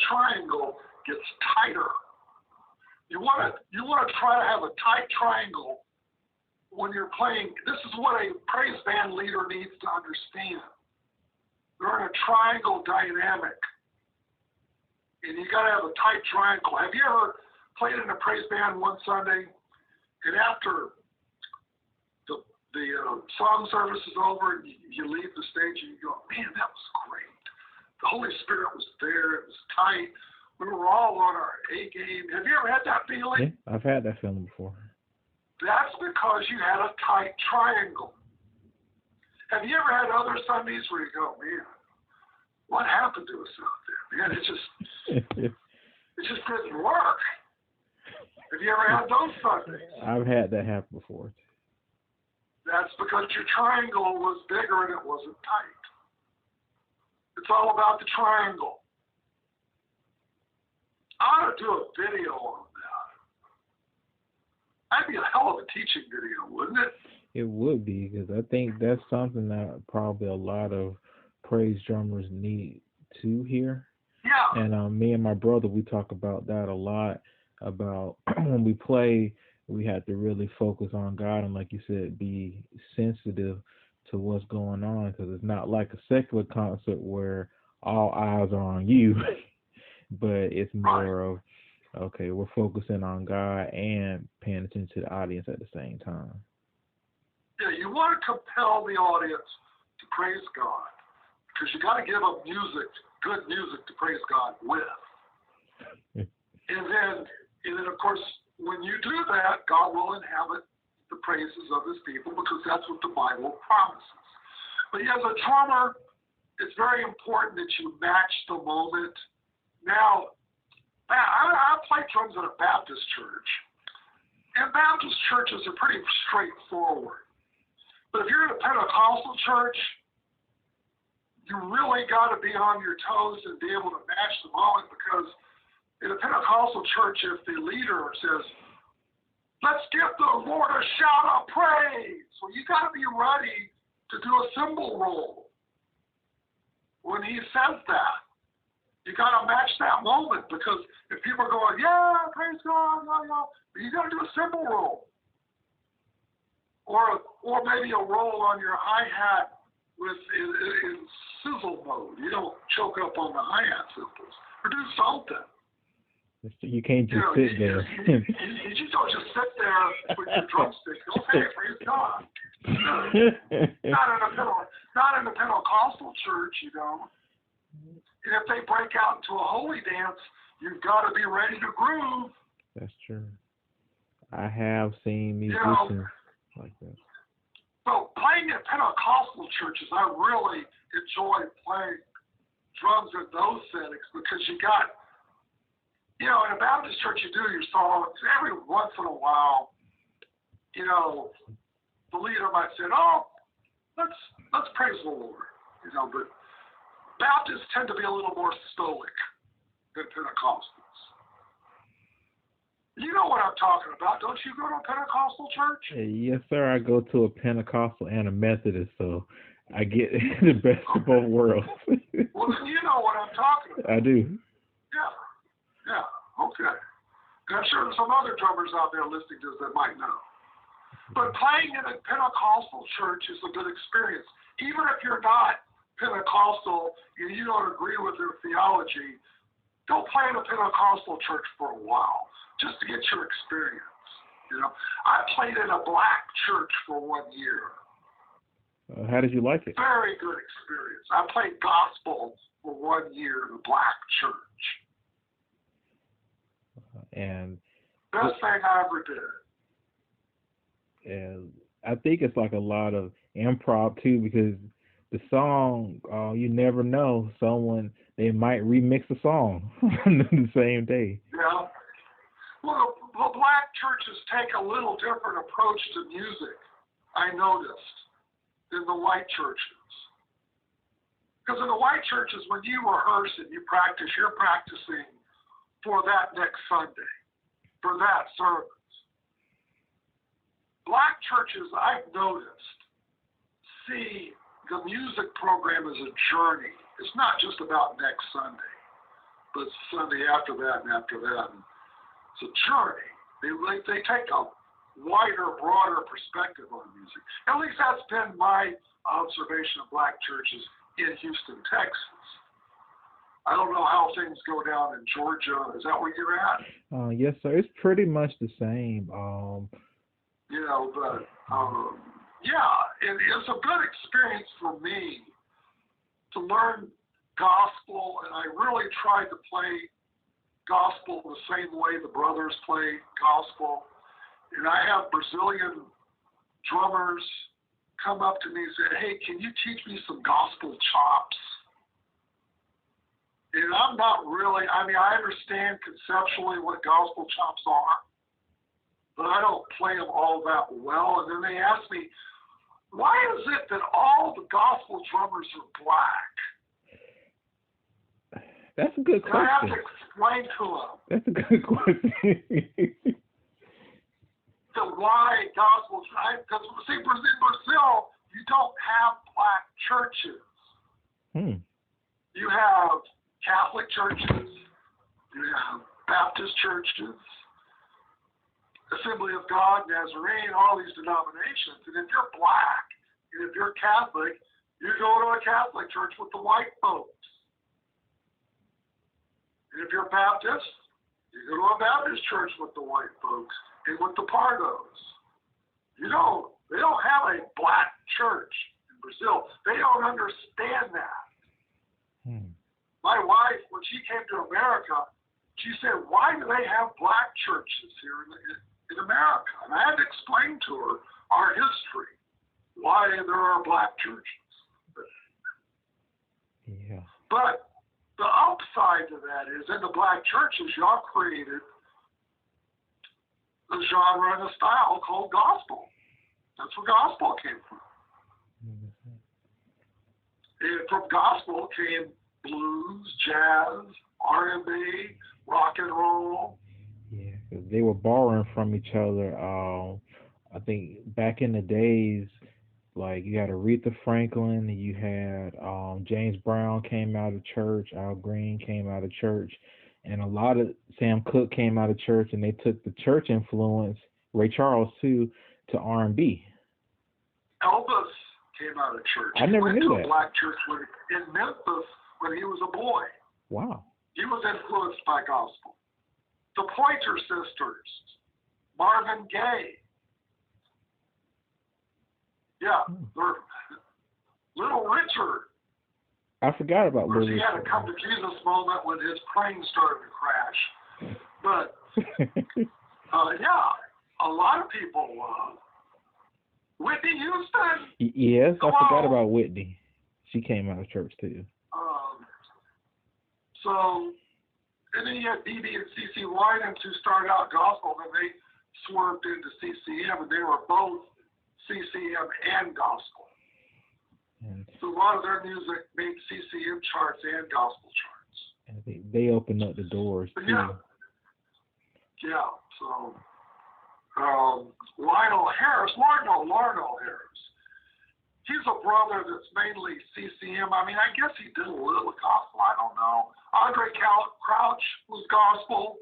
triangle gets tighter. You want to try to have a tight triangle when you're playing. This is what a praise band leader needs to understand. They're in a triangle dynamic. and you got to have a tight triangle. Have you ever played in a praise band one Sunday, and after the song service is over, and you leave the stage and you go, man, that was great. The Holy Spirit was there. It was tight. We were all on our A game. Have you ever had that feeling? Yeah, I've had that feeling before. That's because you had a tight triangle. Have you ever had other Sundays where you go, man, what happened to us out there? Man, it just didn't work. Have you ever had those Sundays? I've had that happen before. That's because your triangle was bigger and it wasn't tight. It's all about the triangle. I ought to do a video on that. That'd be a hell of a teaching video, wouldn't it? It would be, because I think that's something that probably a lot of praise drummers need to hear. Yeah. And me and my brother, we talk about that a lot, about when we play, we have to really focus on God and, like you said, be sensitive to what's going on, because it's not like a secular concert where all eyes are on you, but it's more of, okay, we're focusing on God and paying attention to the audience at the same time. Yeah, you want to compel the audience to praise God, because you got to give them music, good music to praise God with. and then of course, when you do that, God will inhabit the praises of his people, because that's what the Bible promises. But as a drummer, it's very important that you match the moment. Now, I play drums in a Baptist church, and Baptist churches are pretty straightforward. But if you're in a Pentecostal church, you really got to be on your toes and be able to match the moment, because in a Pentecostal church, if the leader says, let's give the Lord a shout of praise, well, you got to be ready to do a cymbal roll when he says that. You got to match that moment, because if people are going, yeah, praise God, yeah, you got to do a cymbal roll. Or maybe a roll on your hi-hat in sizzle mode. You don't choke up on the hi-hat cymbals. Or do something. You can't just sit there. You just don't just sit there with your drumstick. Okay, praise God. Not in a Pentecostal church, you know. And if they break out into a holy dance, you've got to be ready to groove. That's true. I have seen musicians like that. So playing at Pentecostal churches, I really enjoy playing drums in those settings, because you got, in a Baptist church you do your songs. Every once in a while, the leader might say, oh, let's praise the Lord. But Baptists tend to be a little more stoic than Pentecostals. You know what I'm talking about. Don't you go to a Pentecostal church? Yes, sir. I go to a Pentecostal and a Methodist, so I get the best of both worlds. Well, then you know what I'm talking about. I do. Yeah, okay. And I'm sure there's some other drummers out there listening to this that might know. But playing in a Pentecostal church is a good experience. Even if you're not Pentecostal and you don't agree with their theology, go play in a Pentecostal church for a while, just to get your experience. I played in a black church for 1 year. How did you like it? Very good experience. I played gospel for 1 year in a black church. And best thing I ever did. And I think it's like a lot of improv too, because the song, you never know, they might remix the song the same day. Yeah. Well, the black churches take a little different approach to music, I noticed, than the white churches. Because in the white churches, when you rehearse and you practice, you're practicing for that next Sunday, for that service. Black churches, I've noticed, see the music program as a journey. It's not just about next Sunday, but it's Sunday after that and after that. And it's a journey. They take a wider, broader perspective on music. At least that's been my observation of black churches in Houston, Texas. I don't know how things go down in Georgia. Is that where you're at? Yes, sir. It's pretty much the same. You know, but yeah, it's a good experience for me to learn gospel, and I really tried to play gospel the same way the brothers play gospel. And I have Brazilian drummers come up to me and say, "Hey, can you teach me some gospel chops?" And I'm not really, I mean, I understand conceptually what gospel chops are, but I don't play them all that well. And then they ask me, why is it that all the gospel drummers are black? That's a good question. And I have to explain to them. That's a good question. So why gospel? Because see, in Brazil, you don't have black churches. You have Catholic churches, you have Baptist churches, Assembly of God, Nazarene, all these denominations. And if you're black, and if you're Catholic, you go to a Catholic church with the white folks. And if you're Baptist, you go to a Baptist church with the white folks and with the Pardos. They don't have a black church in Brazil. They don't understand that. My wife, when she came to America, she said, "Why do they have black churches here in America?" And I had to explain to her our history, why there are black churches. Yeah. But the upside to that is, in the black churches, y'all created a genre and a style called gospel. That's where gospel came from. And from gospel came blues, jazz, R&B, rock and roll. Yeah, 'cause they were borrowing from each other. I think back in the days, like you had Aretha Franklin, you had James Brown came out of church, Al Green came out of church, and a lot of Sam Cooke came out of church, and they took the church influence, Ray Charles too, to R&B. Elvis came out of church. I never knew that. He went to a black church in Memphis when he was a boy. Wow. He was influenced by gospel. The Pointer Sisters, Marvin Gaye. Yeah, Little Richard. I forgot about Of course, Little he had a Richard. come to Jesus moment when his plane started to crash. But yeah, a lot of people. Whitney Houston. Yes, I forgot about Whitney. She came out of church too. And then you had BB and CC Winans who started out gospel, and they swerved into CCM, and they were both CCM and gospel. So a lot of their music made CCM charts and gospel charts. And they opened up the doors too. Yeah. So Lionel Harris. He's a brother that's mainly CCM. I mean, I guess he did a little gospel. I don't know. Andre Crouch was gospel.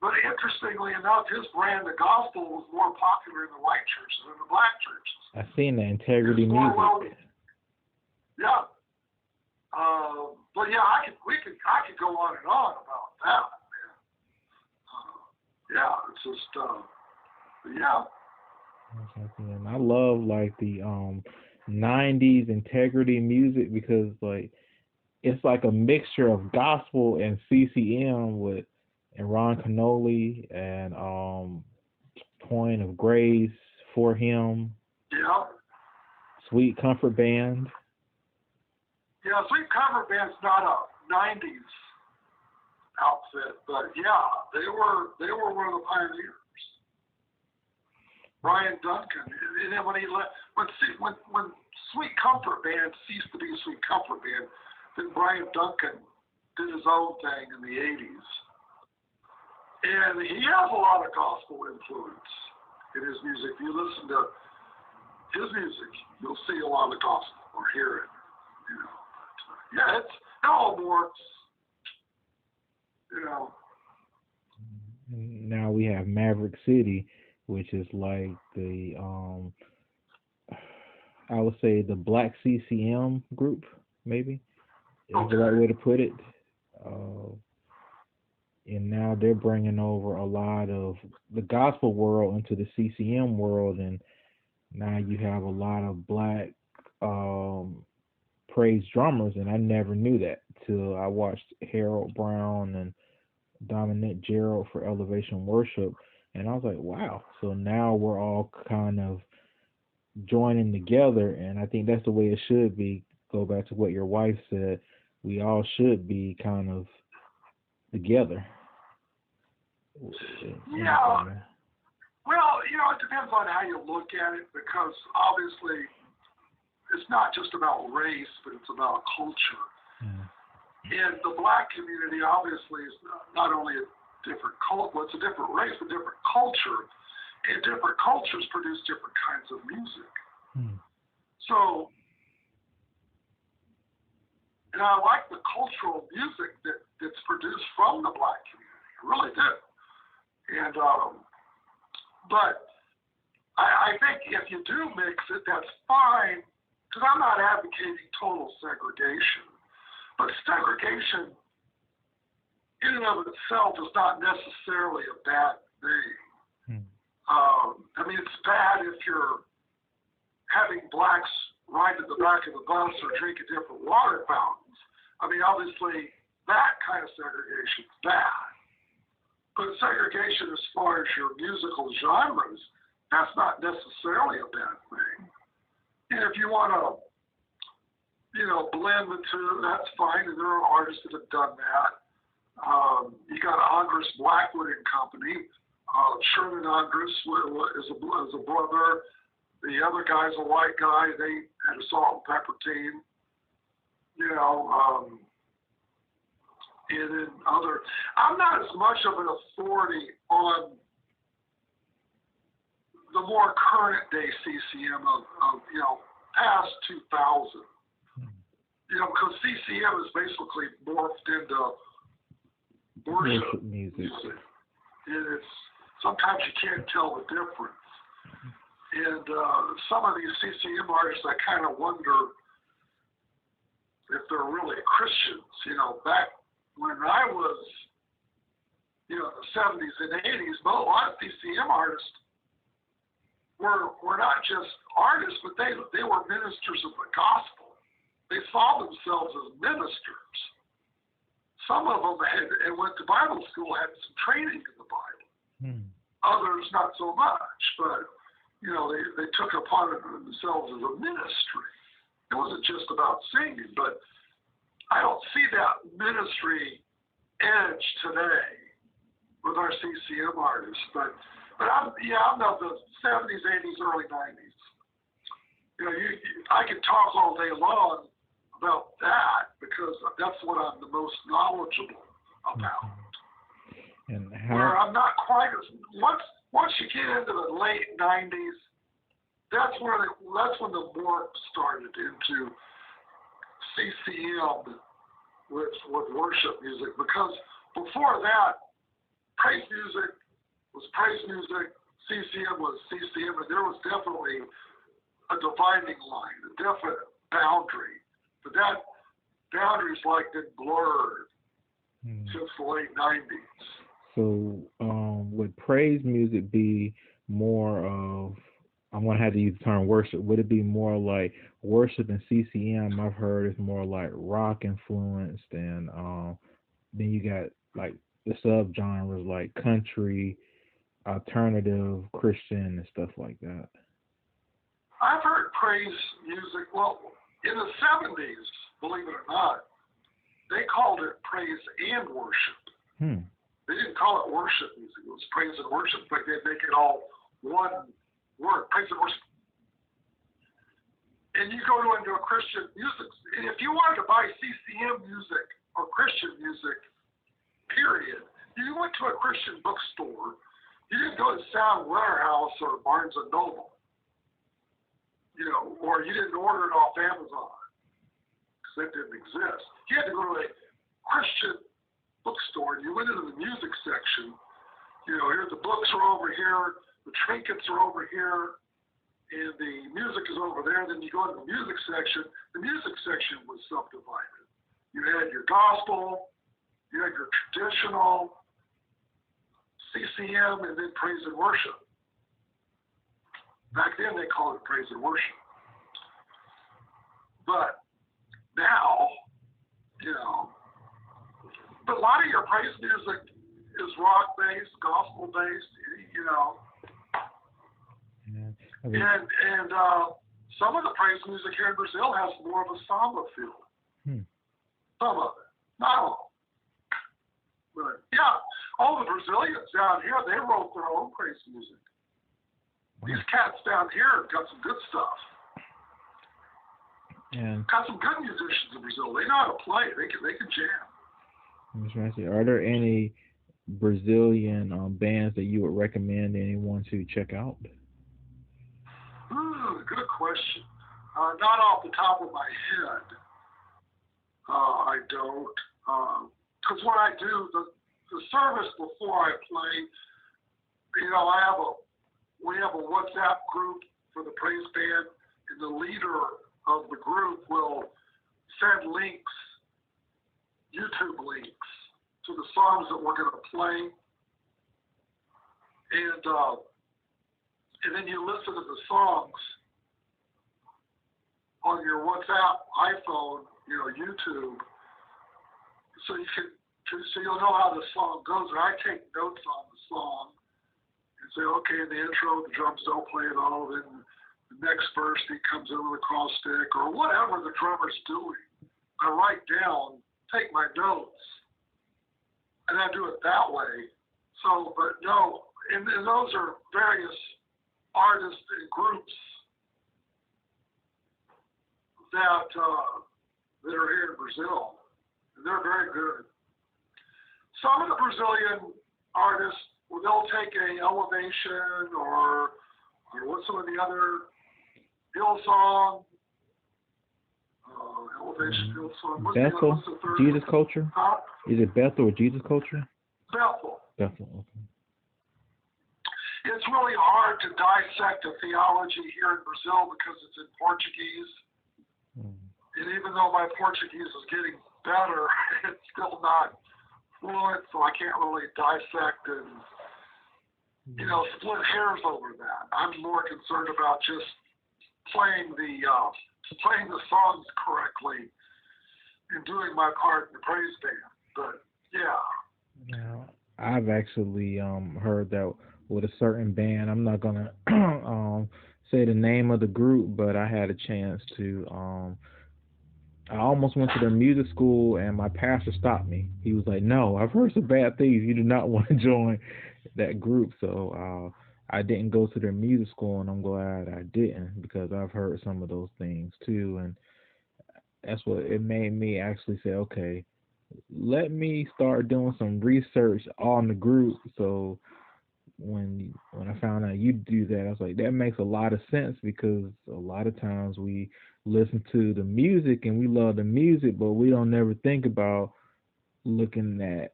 But interestingly enough, his brand of gospel was more popular in the white churches than the black churches. I've seen the Integrity Music. Yeah. But yeah, I could go on and on about that, man. Yeah, it's just yeah. And I love like the 90s Integrity Music because like it's like a mixture of gospel and CCM with Ron Canoli and Point of Grace, For Him. Yeah. Sweet Comfort Band. Yeah, Sweet Comfort Band's not a 90s outfit, but yeah, they were one of the pioneers. Brian Duncan, and then when Sweet Comfort Band ceased to be Sweet Comfort Band, then Brian Duncan did his own thing in the 80s. And he has a lot of gospel influence in his music. If you listen to his music, you'll see a lot of gospel or hear it. Yeah, it all works. Now we have Maverick City, which is like the I would say the Black CCM group, maybe. That's the right way to put it. And now they're bringing over a lot of the gospel world into the CCM world, and now you have a lot of black praise drummers, and I never knew that till I watched Harold Brown and Dominic Gerald for Elevation Worship, and I was like, wow. So now we're all kind of joining together, and I think that's the way it should be. Go back to what your wife said. We all should be kind of together. Yeah. Well, it depends on how you look at it, because obviously it's not just about race, but it's about culture. Yeah. And the black community obviously is not only a different it's a different race, but different culture. And different cultures produce different kinds of music. So, and I like the cultural music that's produced from the black community. I really do. And, but I think if you do mix it, that's fine, because I'm not advocating total segregation. But segregation in and of itself is not necessarily a bad thing. I mean, it's bad if you're having blacks ride at the back of the bus or drinking different water fountains. I mean, obviously, that kind of segregation is bad. But segregation as far as your musical genres, that's not necessarily a bad thing. And if you want to, blend the two, that's fine. And there are artists that have done that. You got Andres Blackwood and Company. Sherman Andres is a brother. The other guy's a white guy. They had a salt and pepper team. And then I'm not as much of an authority on the more current day CCM of past 2000. Because CCM is basically morphed into worship music. And it's sometimes you can't tell the difference. And some of these CCM artists, I kind of wonder if they're really Christians. Back when I was, in the 70s and 80s, a lot of CCM artists were not just artists, but they were ministers of the gospel. They saw themselves as ministers. Some of them went to Bible school, had some training in the Bible. Others not so much, but they took upon themselves as a ministry. It wasn't just about singing, but I don't see that ministry edge today with our CCM artists. But I'm of the 70s, 80s, early 90s. I can talk all day long about that because that's what I'm the most knowledgeable about. And where I'm not quite as once you get into the late 90s, that's when the warp started into CCM with worship music, because before that, praise music was praise music, CCM was CCM, and there was definitely a dividing line, a definite boundary. But that boundary's been blurred since the late 90s. So would praise music be more of, I'm going to have to use the term worship, would it be more like worship and CCM? I've heard it's more like rock influenced, and then you got like the subgenres like country, alternative, Christian, and stuff like that. I've heard praise music, in the 70s, believe it or not, they called it praise and worship. They didn't call it worship music. It was praise and worship, but they'd make it all one word, praise and worship. And you go into a Christian music, and if you wanted to buy CCM music or Christian music, period, you went to a Christian bookstore. You didn't go to Sound Warehouse or Barnes & Noble, or you didn't order it off Amazon, because that didn't exist. You had to go to a Christian bookstore, and you went into the music section. Here the books are over here, the trinkets are over here, and the music is over there. Then you go into the music section. The music section was subdivided. You had your gospel, you had your traditional, CCM, and then praise and worship. Back then they called it praise and worship. But now, but a lot of your praise music is rock-based, gospel-based, Yeah. And some of the praise music here in Brazil has more of a samba feel. Some of it, not all. But yeah, all the Brazilians down here, they wrote their own praise music. These cats down here got some good stuff. And got some good musicians in Brazil. They know how to play. They can jam. are there any Brazilian bands that you would recommend anyone to check out? Good question. Not off the top of my head. I don't. Because what I do, the service before I play, we have a WhatsApp group for the praise band, and the leader of the group will send links, YouTube links, to the songs that we're going to play. And then you listen to the songs on your WhatsApp, iPhone, YouTube, so you'll know how the song goes. And I take notes on the song and say, okay, in the intro, the drums don't play at all. Then the next verse, he comes in with a cross stick or whatever the drummer's doing. I write down, take my notes, and I do it that way. So, but no, and those are various artists and groups that are here in Brazil. They're very good. Some of the Brazilian artists, they'll take a Elevation or what's some of the other Hillsong, Elevation, Hillsong. Bethel, Jesus Culture? Huh? Is it Bethel or Jesus Culture? Bethel. Bethel, okay. It's really hard to dissect a theology here in Brazil because it's in Portuguese. And even though my Portuguese is getting better, it's still not fluent, so I can't really dissect and, split hairs over that. I'm more concerned about just playing the songs correctly and doing my part in the praise band. But yeah. Now, I've actually heard that with a certain band. I'm not gonna say the name of the group, but I had a chance to. I almost went to their music school, and my pastor stopped me. He was like, "No, I've heard some bad things. You do not want to join that group." So I didn't go to their music school, and I'm glad I didn't because I've heard some of those things too, and that's what it made me actually say, okay, let me start doing some research on the group. So when I found out you do that, I was like, that makes a lot of sense because a lot of times we listen to the music and we love the music, but we don't never think about looking at,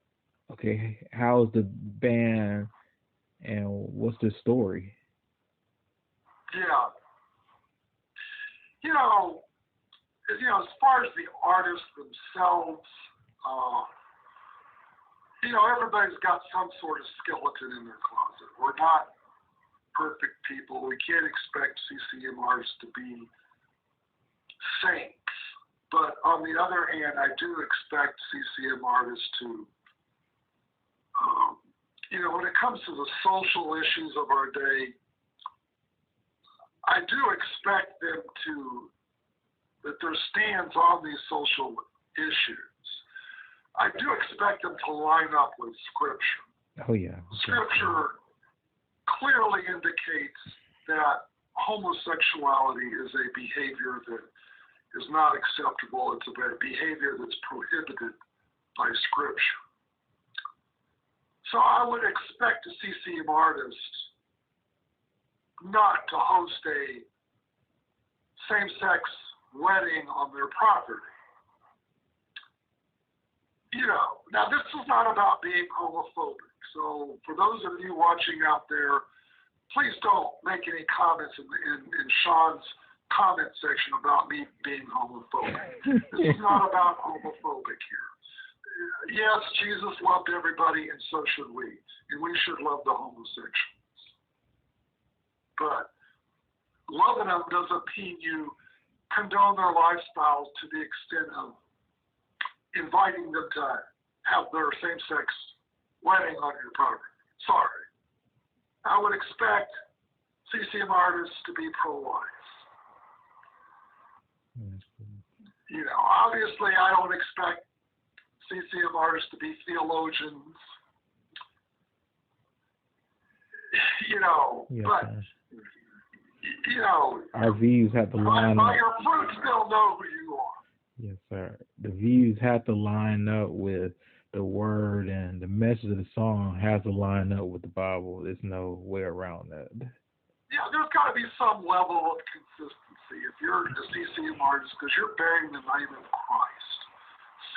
okay, how's the band and what's the story? Yeah. As far as the artists themselves, everybody's got some sort of skeleton in their closet. We're not perfect people. We can't expect CCM artists to be saints. But on the other hand, I do expect CCM artists to, when it comes to the social issues of our day, I do expect them that their stands on these social issues, I do expect them to line up with Scripture. Oh, yeah. Scripture clearly indicates that homosexuality is a behavior that is not acceptable. It's a behavior that's prohibited by Scripture. So I would expect a CCM artist not to host a same-sex wedding on their property. Now this is not about being homophobic. So for those of you watching out there, please don't make any comments in Sean's comment section about me being homophobic. This is not about homophobic here. Yes, Jesus loved everybody, and so should we. And we should love the homosexuals. But loving them doesn't mean you condone their lifestyles to the extent of inviting them to have their same-sex wedding on your property. Sorry. I would expect CCM artists to be pro-life. You know, obviously I don't expect CCM artists to be theologians. You know, yes, but sir. you know, Our views have to line by up. your fruits they'll know who you are. Yes, sir. The views have to line up with the word, and the message of the song has to line up with the Bible. There's no way around that. Yeah, there's got to be some level of consistency if you're a CCM artist, because you're bearing the name of Christ.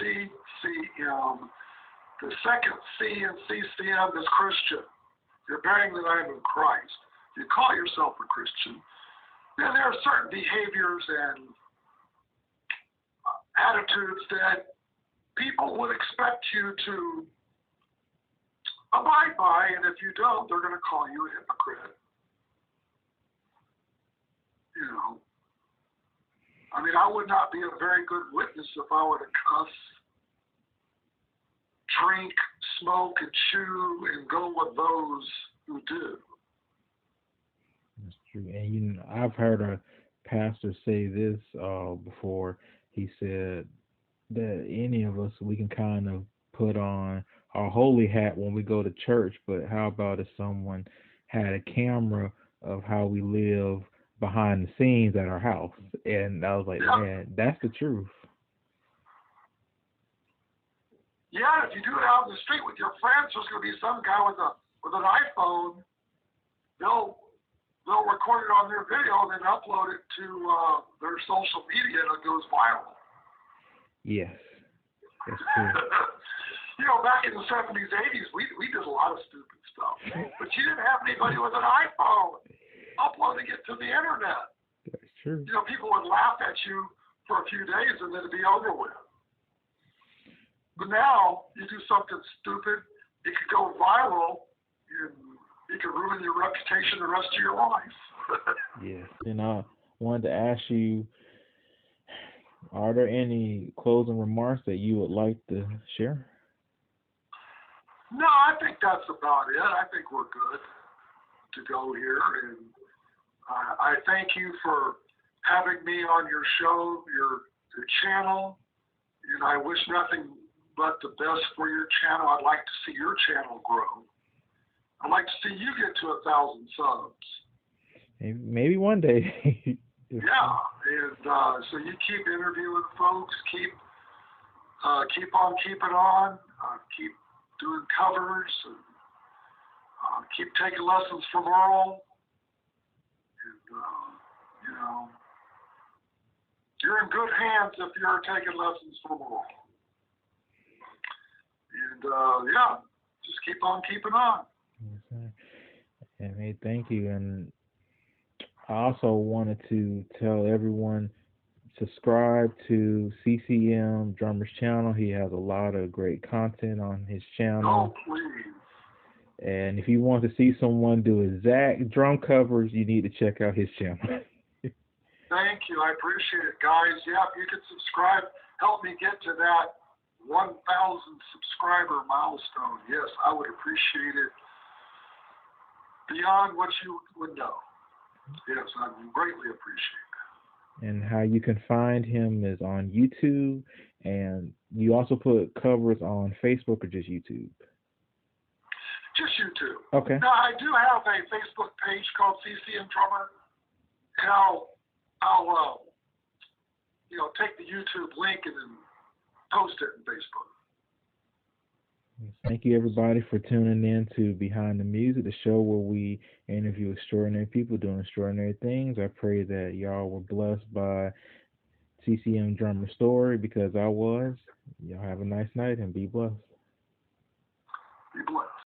CCM, the second C in CCM is Christian. You're bearing the name of Christ. You call yourself a Christian, then there are certain behaviors and attitudes that people would expect you to abide by, and if you don't, they're going to call you a hypocrite. You know, I mean, I would not be a very good witness if I were to cuss, drink, smoke, and chew, and go with those who do. That's true. And you know, I've heard a pastor say this before. He said that any of us, we can kind of put on our holy hat when we go to church, but how about if someone had a camera of how we live behind the scenes at our house? And I was like, Yeah. man, that's the truth. Yeah, if you do it out in the street with your friends, there's going to be some guy with an iPhone. They'll record it on their video and then upload it to their social media, and it goes viral. Yes, that's true. You know, back in the 70s, 80s, we did a lot of stupid stuff, but you didn't have anybody with an iPhone uploading it to the internet. That's true. You know, people would laugh at you for a few days and then it'd be over with. But now, you do something stupid, it could go viral, and it could ruin your reputation the rest of your life. Yes. And I wanted to ask you, are there any closing remarks that you would like to share? No, I think that's about it. I think we're good to go here. And I thank you for having me on your show, your channel. And I wish nothing but the best for your channel. I'd like to see your channel grow. I'd like to see you get to 1,000 subs. Maybe one day. Yeah, and so you keep interviewing folks, keep on keeping on, keep doing covers, and keep taking lessons from Earl. And you know, you're in good hands if you're taking lessons from Earl. And yeah, just keep on keeping on. Yes, sir. And hey, thank you. And I also wanted to tell everyone, subscribe to CCM Drummer's channel. He has a lot of great content on his channel. Oh, please. And if you want to see someone do exact drum covers, you need to check out his channel. Thank you. I appreciate it, guys. Yeah, if you could subscribe, help me get to that 1,000 subscriber milestone. Yes, I would appreciate it beyond what you would know. Yes, I would greatly appreciate that. And how you can find him is on YouTube, and you also put covers on Facebook or just YouTube? Just YouTube. Okay. Now, I do have a Facebook page called CCM Drummer, and I'll take the YouTube link and then post it in Facebook. Thank you, everybody, for tuning in to Behind the Music, the show where we interview extraordinary people doing extraordinary things. I pray that y'all were blessed by CCM Drummer's story, because I was. Y'all have a nice night and be blessed. Be blessed.